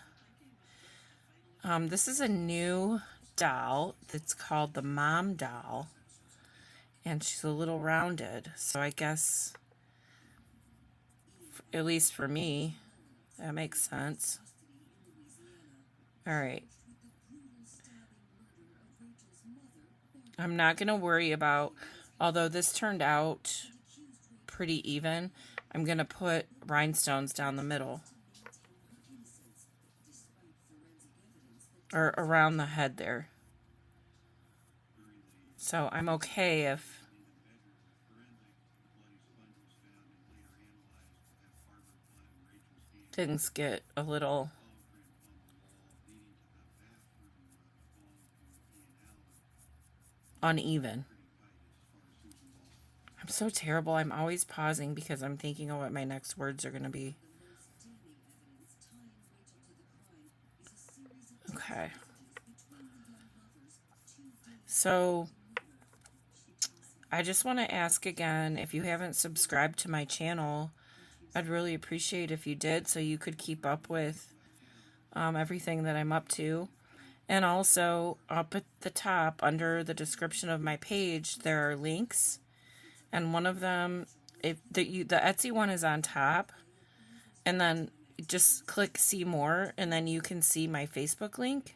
This is a new doll that's called the Mom Doll. And she's a little rounded. So I guess, at least for me, that makes sense. Alright. I'm not going to worry about, although this turned out pretty even, I'm going to put rhinestones down the middle. Or around the head there. So I'm okay if things get a little uneven. I'm so terrible. I'm always pausing because I'm thinking of what my next words are going to be. Okay. So I just want to ask again, if you haven't subscribed to my channel, I'd really appreciate if you did so you could keep up with everything that I'm up to. And also, up at the top, under the description of my page, there are links. And one of them, the Etsy one is on top. And then just click see more, and then you can see my Facebook link.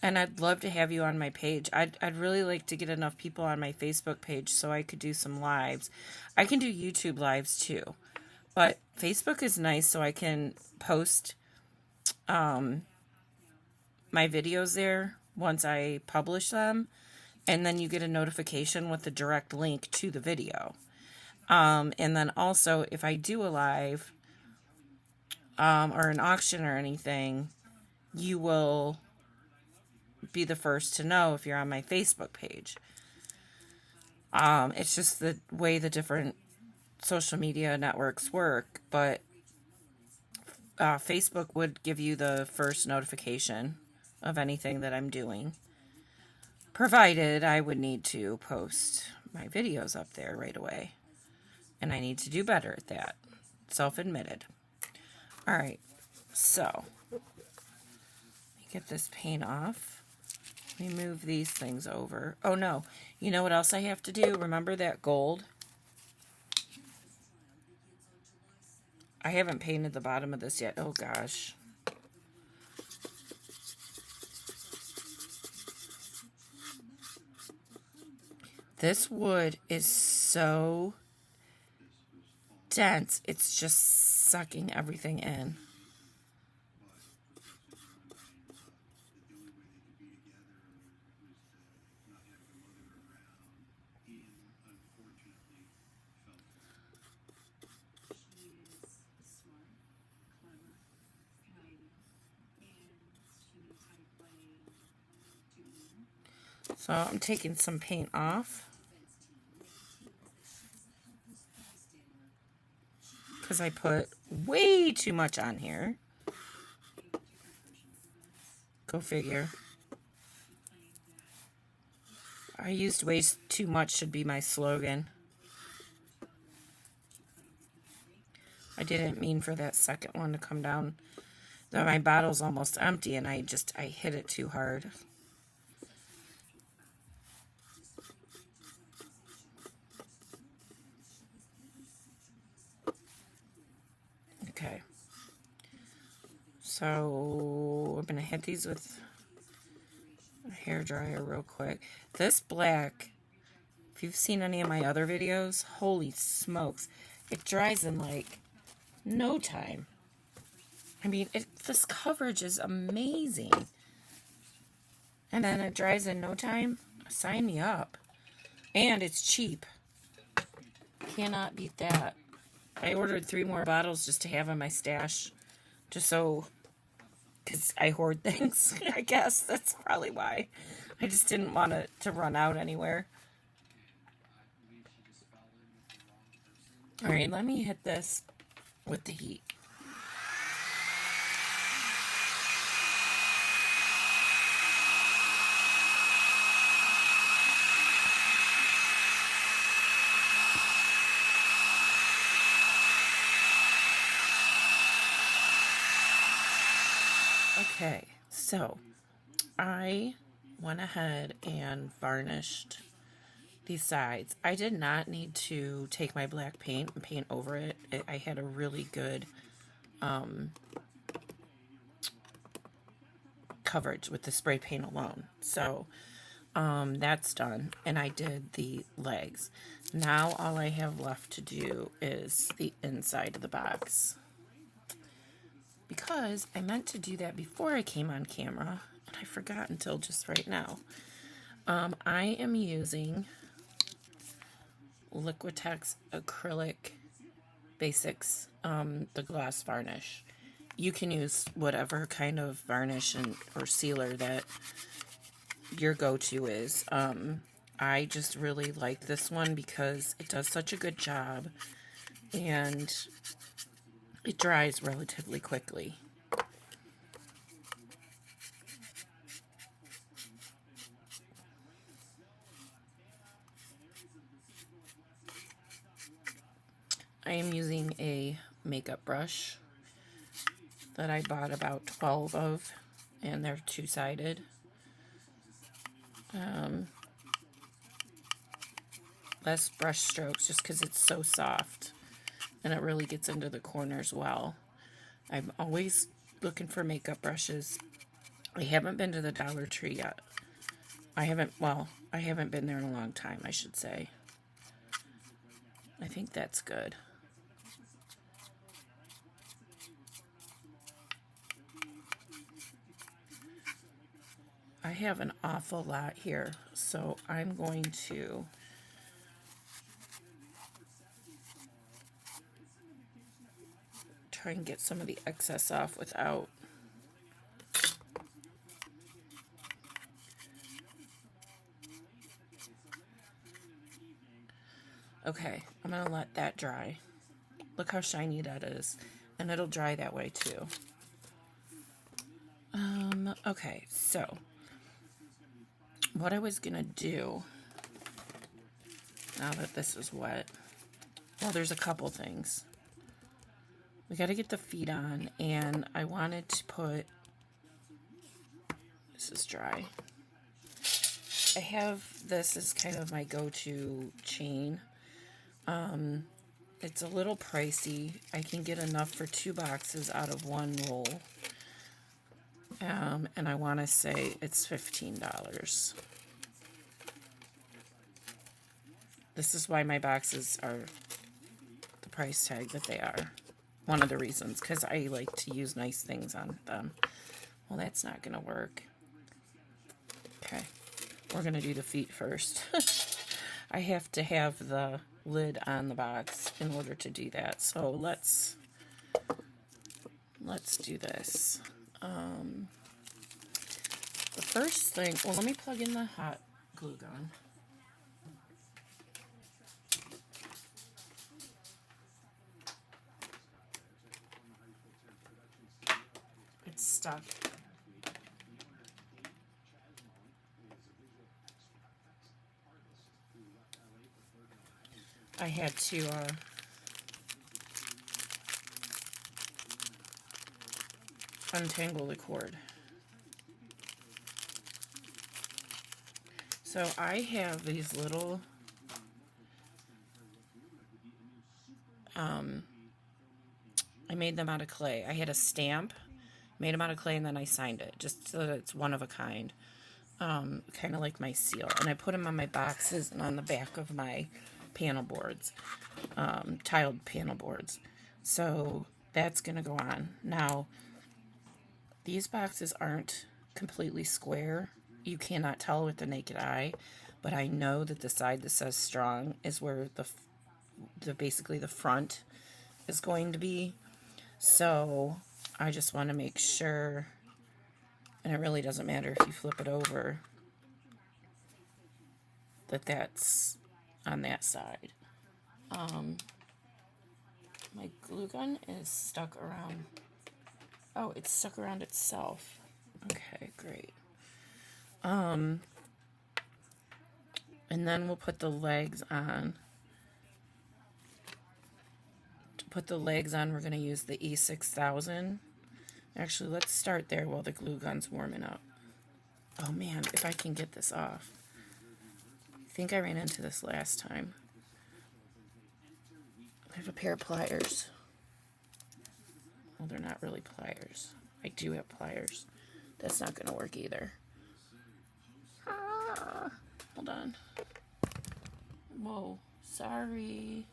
And I'd love to have you on my page. I'd really like to get enough people on my Facebook page so I could do some lives. I can do YouTube lives too. But Facebook is nice, so I can post my videos there once I publish them, and then you get a notification with the direct link to the video. And then also, if I do a live or an auction or anything, you will be the first to know if you're on my Facebook page. It's just the way the different social media networks work, but Facebook would give you the first notification of anything that I'm doing, provided I would need to post my videos up there right away. And I need to do better at that. Self-admitted. Alright, so get this paint off. Let me move these things over. Oh no, you know what else I have to do? Remember that gold? I haven't painted the bottom of this yet. Oh gosh. This wood is so dense. It's just sucking everything in. So I'm taking some paint off because I put way too much on here. Go figure. I used way too much should be my slogan. I didn't mean for that second one to come down. My bottle's almost empty and I hit it too hard. Okay. So I'm going to hit these with a hairdryer real quick. This black, if you've seen any of my other videos, holy smokes, it dries in like no time. I mean, this coverage is amazing. And then it dries in no time. Sign me up. And it's cheap. Cannot beat that. I ordered 3 more bottles just to have in my stash. Just so, because I hoard things, I guess. That's probably why. I just didn't want it to run out anywhere. Alright, let me hit this with the heat. Okay, so I went ahead and varnished these sides. I did not need to take my black paint and paint over it. I had a really good coverage with the spray paint alone. So that's done. And I did the legs. Now all I have left to do is the inside of the box. Because I meant to do that before I came on camera, and I forgot until just right now. I am using Liquitex Acrylic Basics, the gloss varnish. You can use whatever kind of varnish or sealer that your go-to is. I just really like this one because it does such a good job, and it dries relatively quickly. I am using a makeup brush that I bought about 12 of, and they're two-sided. Less brush strokes just because it's so soft. And it really gets into the corners well. I'm always looking for makeup brushes. I haven't been to the Dollar Tree yet. I haven't been there in a long time, I should say. I think that's good. I have an awful lot here, so I'm going to try and get some of the excess off without. Okay, I'm going to let that dry. Look how shiny that is. And it'll dry that way too. Okay, so what I was going to do, now that this is wet, well, there's a couple things. We got to get the feet on, and I wanted to put, this is dry. I have this as kind of my go-to chain. It's a little pricey. I can get enough for 2 boxes out of 1 roll. And I want to say it's $15. This is why my boxes are the price tag that they are. One of the reasons, because I like to use nice things on them. Well, that's not going to work. Okay, we're going to do the feet first. I have to have the lid on the box in order to do that. So let's do this. The first thing, well, let me plug in the hot glue gun. It's stuck. I had to untangle the cord. So I have these little I made them out of clay. I had a stamp, made them out of clay, and then I signed it just so that it's one of a kind, kind of like my seal. And I put them on my boxes and on the back of my panel boards, tiled panel boards. So that's going to go on. Now, these boxes aren't completely square. You cannot tell with the naked eye, but I know that the side that says strong is where the basically the front is going to be. So I just want to make sure, and it really doesn't matter if you flip it over, that that's on that side. My glue gun is stuck around. Oh, it's stuck around itself. Okay, great. And then we'll put the legs on. To put the legs on, we're going to use the E6000. Actually, let's start there while the glue gun's warming up. Oh man, if I can get this off. I think I ran into this last time. I have a pair of pliers. Well, they're not really pliers. I do have pliers. That's not going to work either. Hold on. Whoa, sorry.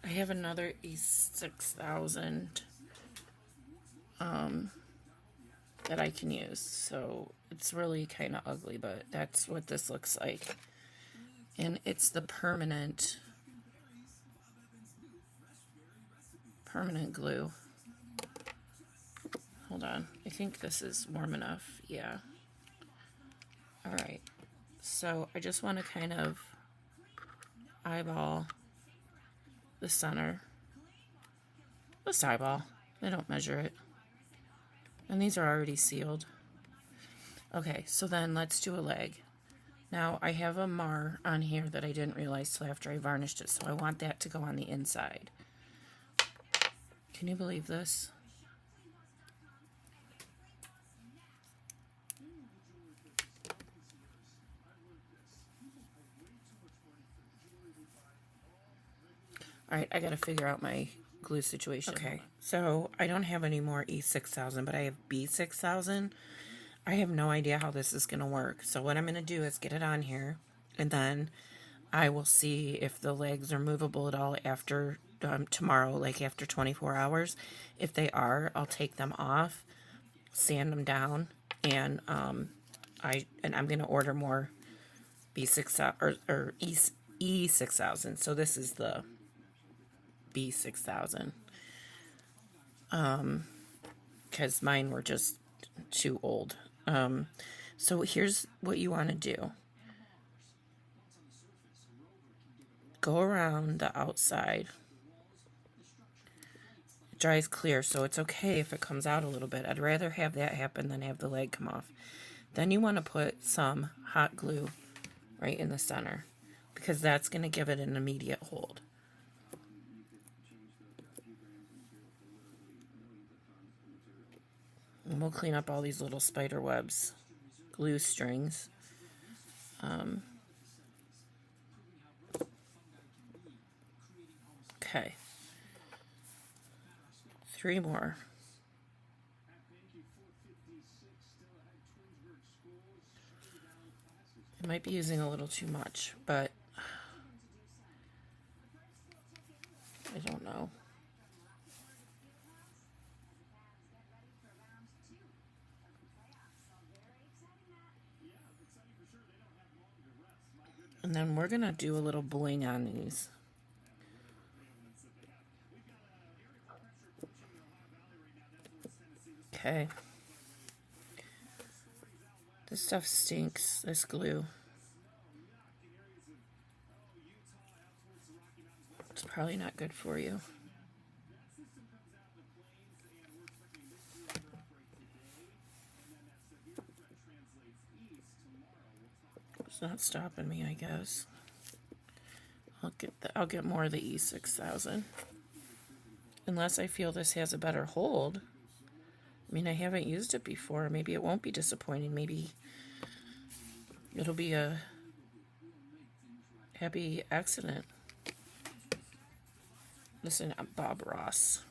I have another E6000 that I can use, so it's really kind of ugly, but that's what this looks like. And it's the permanent glue. Hold on, I think this is warm enough. Yeah. Alright, so I just want to kind of eyeball the center. Just eyeball. I don't measure it. And these are already sealed. Okay, so then let's do a leg. Now, I have a mar on here that I didn't realize till after I varnished it, so I want that to go on the inside. Can you believe this? Alright, I gotta figure out my glue situation. Okay, so I don't have any more E6000, but I have B6000. I have no idea how this is going to work. So what I'm going to do is get it on here, and then I will see if the legs are movable at all after tomorrow, like after 24 hours. If they are, I'll take them off, sand them down, and I'm going to order more B6000 or E6000. So this is the B6000. Because mine were just too old. So here's what you want to do. Go around the outside. It dries clear, so it's okay if it comes out a little bit. I'd rather have that happen than have the leg come off. Then you want to put some hot glue right in the center, because that's going to give it an immediate hold. And we'll clean up all these little spider webs, glue strings. Okay. 3 more. I might be using a little too much, but I don't know. And then we're going to do a little bling on these. Okay. This stuff stinks, this glue. It's probably not good for you. It's not stopping me, I guess. I'll get more of the E6000. Unless I feel this has a better hold. I mean, I haven't used it before. Maybe it won't be disappointing. Maybe it'll be a happy accident. Listen, I'm Bob Ross.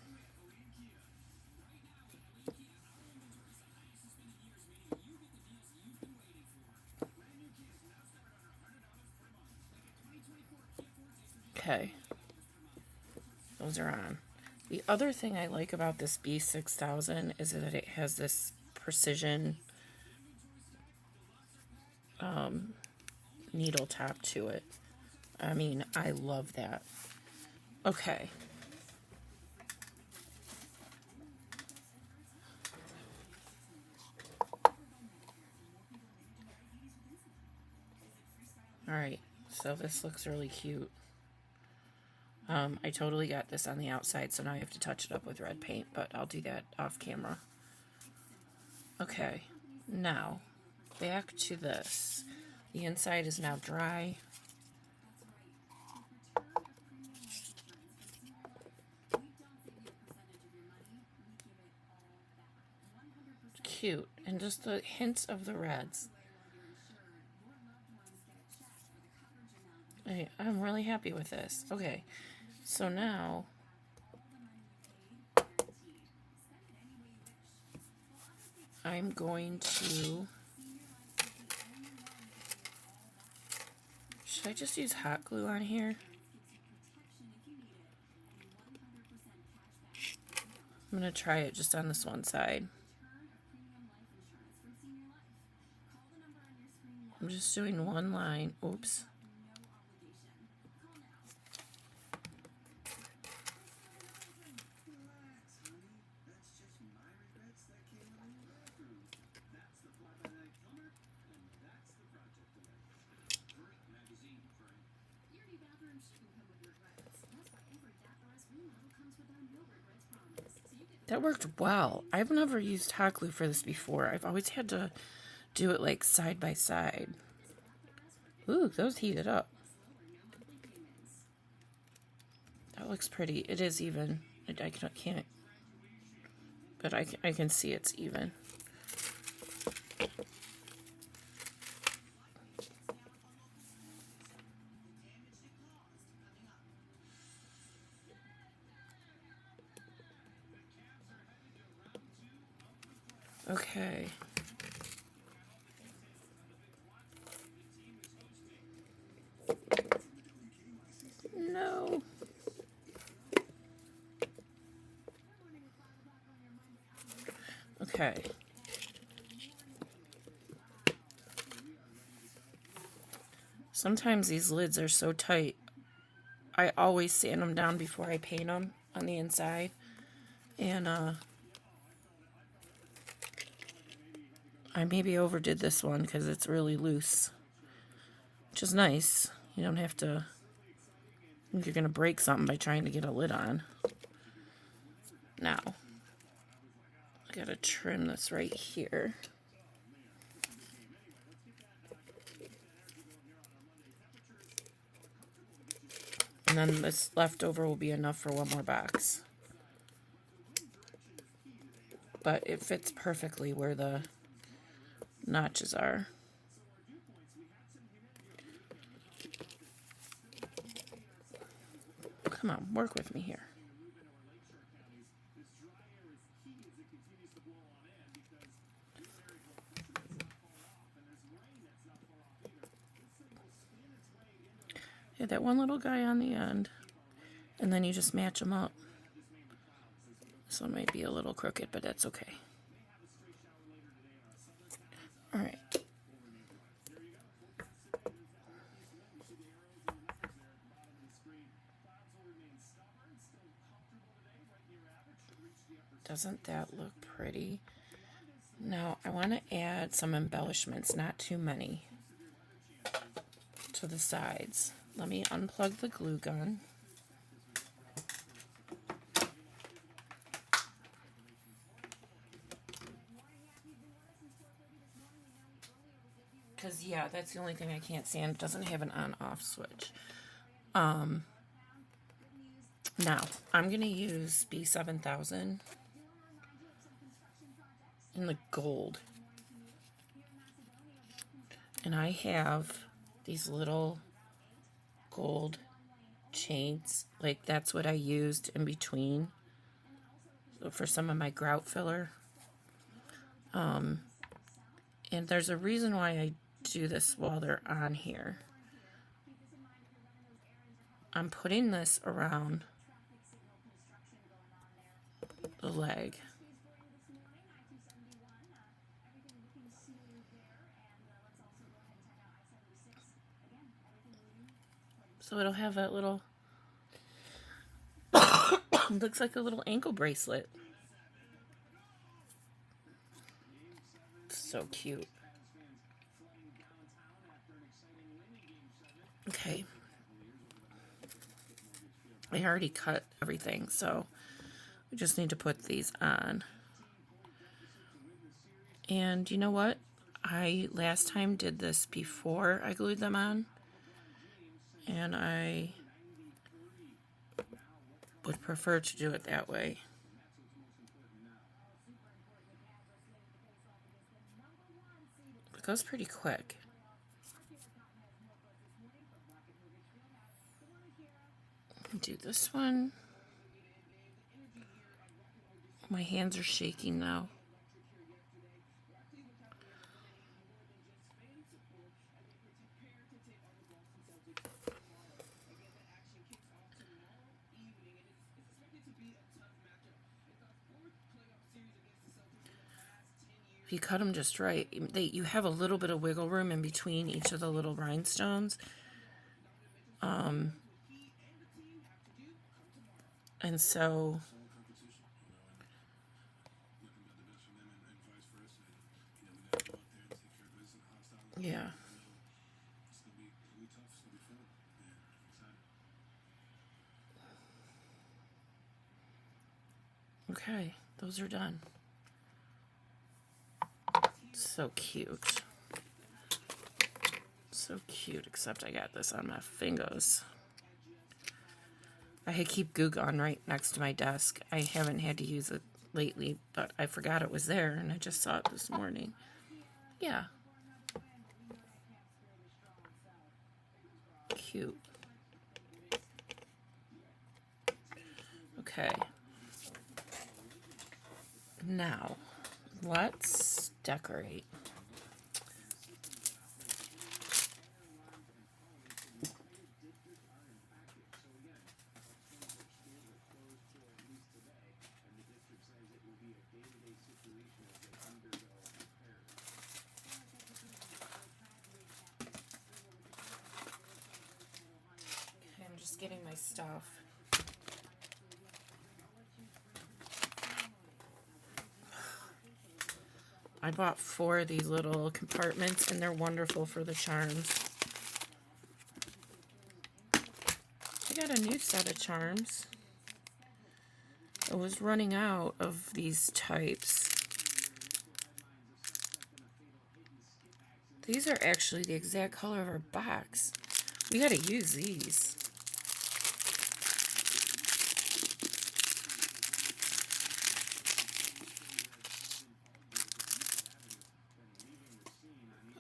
Okay. Those are on. The other thing I like about this B6000 is that it has this precision needle top to it. I mean, I love that. Okay. Alright, so this looks really cute. I totally got this on the outside, so now I have to touch it up with red paint, but I'll do that off camera. Okay, now, back to this. The inside is now dry. Cute, and just the hints of the reds. I'm really happy with this. Okay, so now I'm going to... Should I just use hot glue on here? I'm going to try it just on this one side. I'm just doing one line. Oops. That worked well. I've never used hot glue for this before. I've always had to do it like side by side. Ooh, those heated up. That looks pretty. It is even. I can't, but I can see it's even. Okay. Okay. Sometimes these lids are so tight, I always sand them down before I paint them on the inside. And I maybe overdid this one because it's really loose, which is nice. You don't have to think you're going to break something by trying to get a lid on. Now, I got to trim this right here. And then this leftover will be enough for one more box. But it fits perfectly where the notches are. Come on, work with me here. Yeah, that one little guy on the end, and then you just match them up. This one might be a little crooked, but that's okay. All right. Doesn't that look pretty? Now, I want to add some embellishments, not too many, to the sides. Let me unplug the glue gun. Because, yeah, that's the only thing I can't stand. It doesn't have an on-off switch. Now, I'm going to use B7000 in the gold. And I have these little gold chains. Like, that's what I used in between for some of my grout filler. And there's a reason why I do this while they're on here. I'm putting this around the leg. So it'll have that little, looks like a little ankle bracelet. So cute. Okay. I already cut everything, so we just need to put these on. And you know what? I last time did this before I glued them on. And I would prefer to do it that way. It goes pretty quick. Do this one. My hands are shaking now. If you cut them just right, you have a little bit of wiggle room in between each of the little rhinestones. And so, yeah. Okay, those are done. So cute. So cute, except I got this on my fingers. I keep Goo Gone right next to my desk. I haven't had to use it lately, but I forgot it was there, and I just saw it this morning. Yeah. Cute. Okay. Now, let's decorate. just getting my stuff. I bought 4 of these little compartments, and they're wonderful for the charms. I got a new set of charms. I was running out of these types. These are actually the exact color of our box. We gotta use these.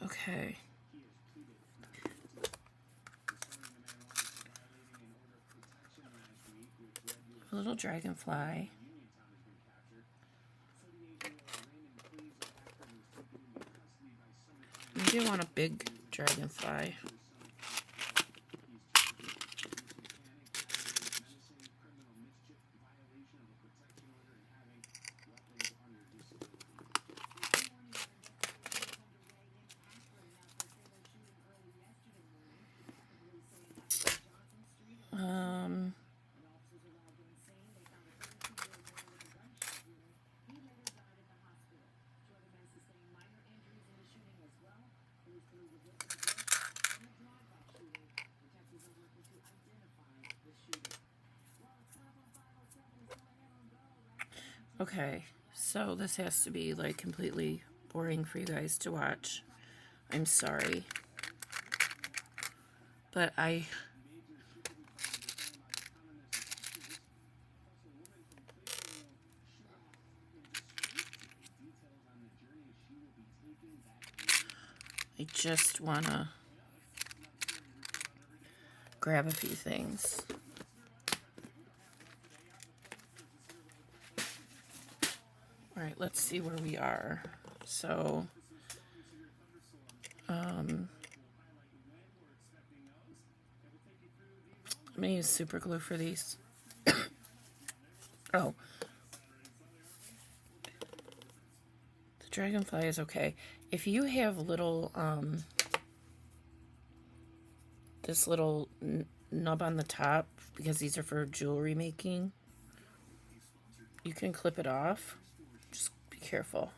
Okay. A little dragonfly. Maybe I want a big dragonfly. Okay, so this has to be like completely boring for you guys to watch. I'm sorry. But I just want to grab a few things. All right, let's see where we are. So, I'm going to use super glue for these. Oh. The dragonfly is okay. If you have little, this little nub on the top, because these are for jewelry making, you can clip it off. Just be careful.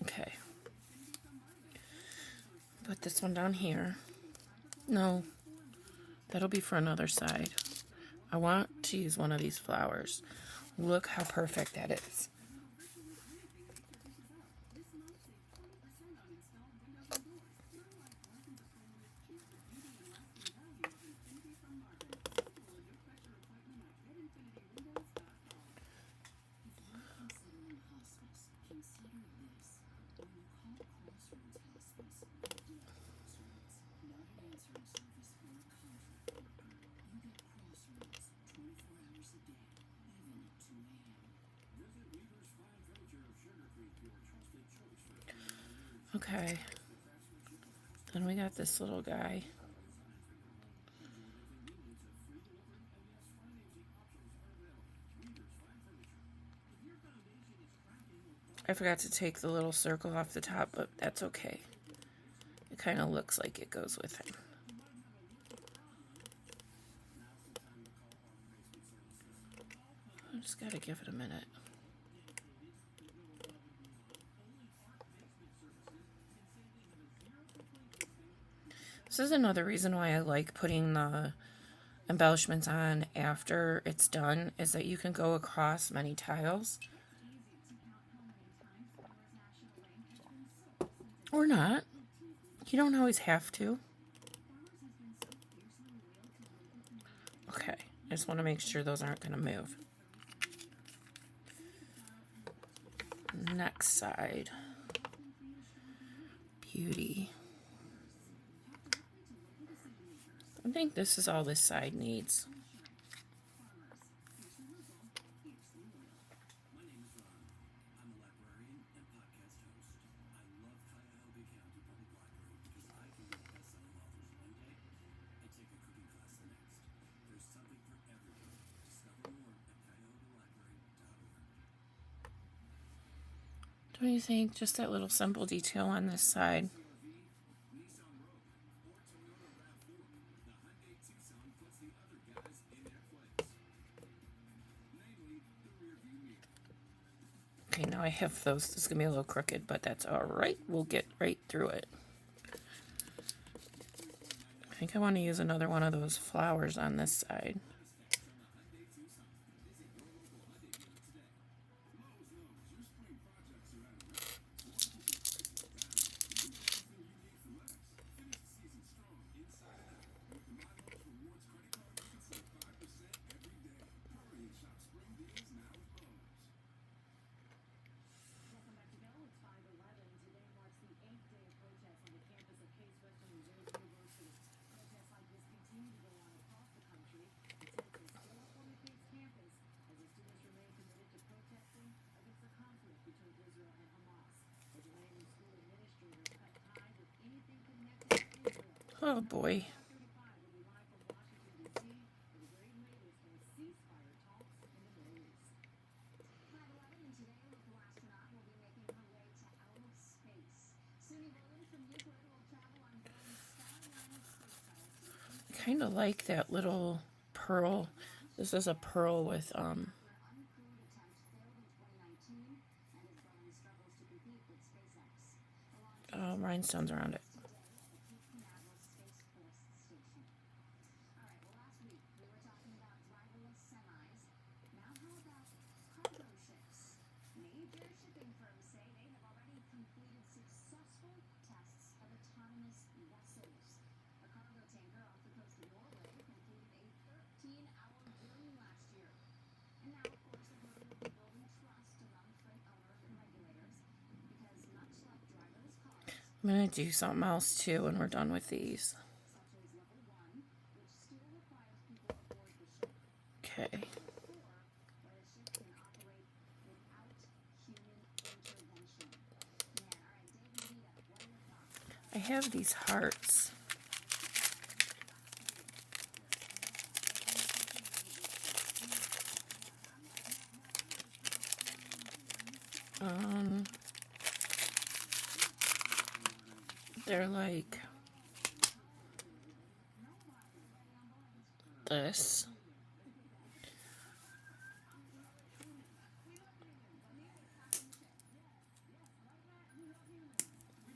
Okay. Put this one down here. No, that'll be for another side. I want to use one of these flowers. Look how perfect that is. Okay, then we got this little guy. I forgot to take the little circle off the top, but that's okay. It kind of looks like it goes with him. I just gotta give it a minute. This is another reason why I like putting the embellishments on after it's done, is that you can go across many tiles. Or not. You don't always have to. Okay, I just want to make sure those aren't going to move. Next side. Beauty. I think this is all this side needs. What do you think? Just that little simple detail on this side. Okay, now I have those. This is going to be a little crooked, but that's all right. We'll get right through it. I think I want to use another one of those flowers on this side. Oh boy. I kind of like that little pearl. This is a pearl with rhinestones around it. I'm going to do something else too when we're done with these. Okay. I have these hearts. They're like this.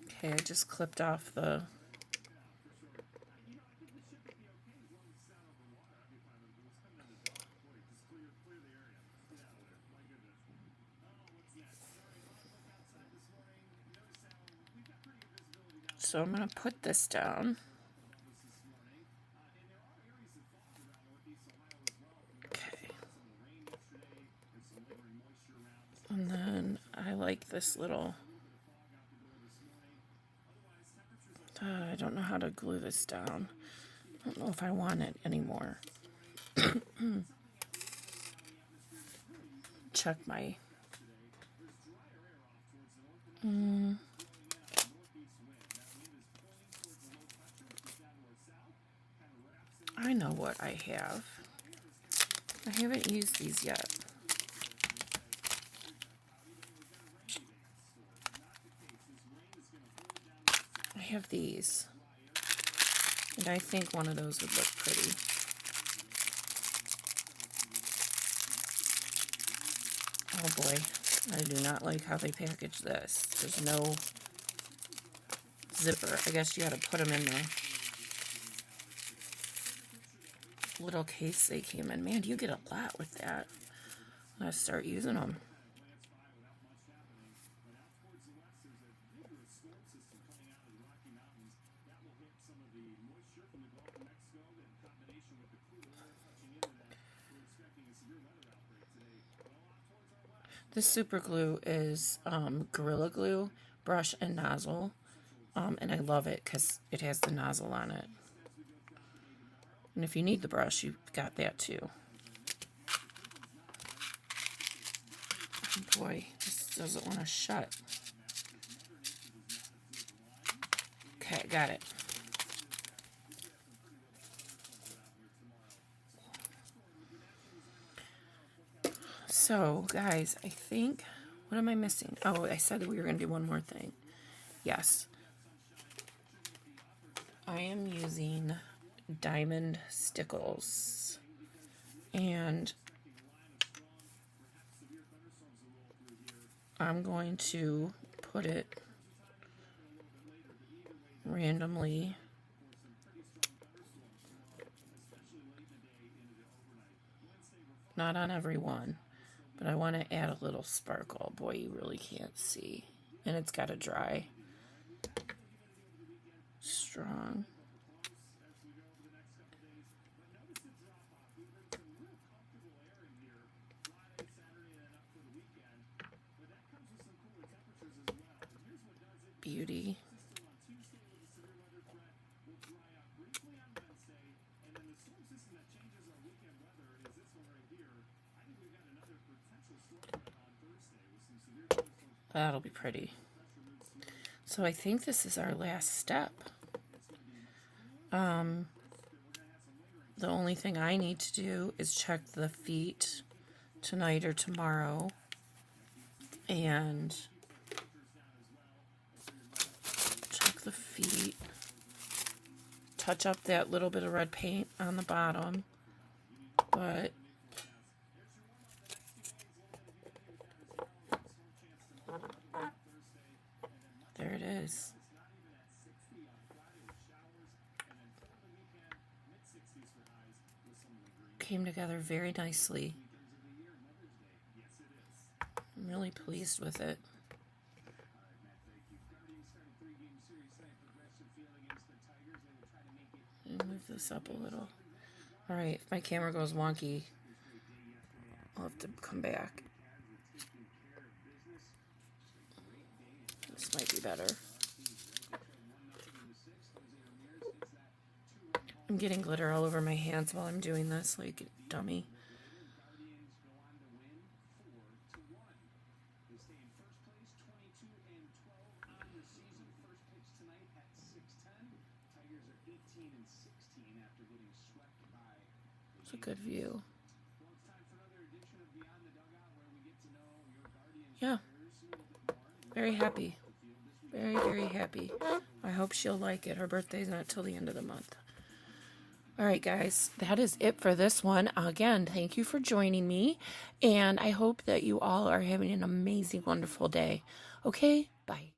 Okay, I just clipped off the so I'm going to put this down. Okay. And then I like this little... I don't know how to glue this down. I don't know if I want it anymore. Check my... I know what I have. I haven't used these yet. I have these. And I think one of those would look pretty. Oh boy. I do not like how they package this. There's no zipper. I guess you gotta put them in the little case they came in. Man, you get a lot with that. I'm gonna start using them. This super glue is Gorilla Glue, brush and nozzle. And I love it because it has the nozzle on it. And if you need the brush, you've got that too. Oh boy, this doesn't want to shut. Okay, got it. So, guys, I think What am I missing? Oh, I said that we were going to do one more thing. Yes. I am using diamond stickles. And I'm going to put it randomly not on every one, but I want to add a little sparkle. Boy, you really can't see. And it's got to dry. Strong. Beauty. That'll be pretty. So I think this is our last step. The only thing I need to do is check the feet tonight or tomorrow and check the feet, touch up that little bit of red paint on the bottom, but there it is. Came together very nicely. I'm really pleased with it. And move this up a little. Alright, if my camera goes wonky, I'll have to come back. This might be better. I'm getting glitter all over my hands while I'm doing this, like a dummy. It's a good view. Yeah. Very happy. Very, very happy. I hope she'll like it. Her birthday's not till the end of the month. Alright guys, that is it for this one. Again, thank you for joining me, and I hope that you all are having an amazing, wonderful day. Okay, bye.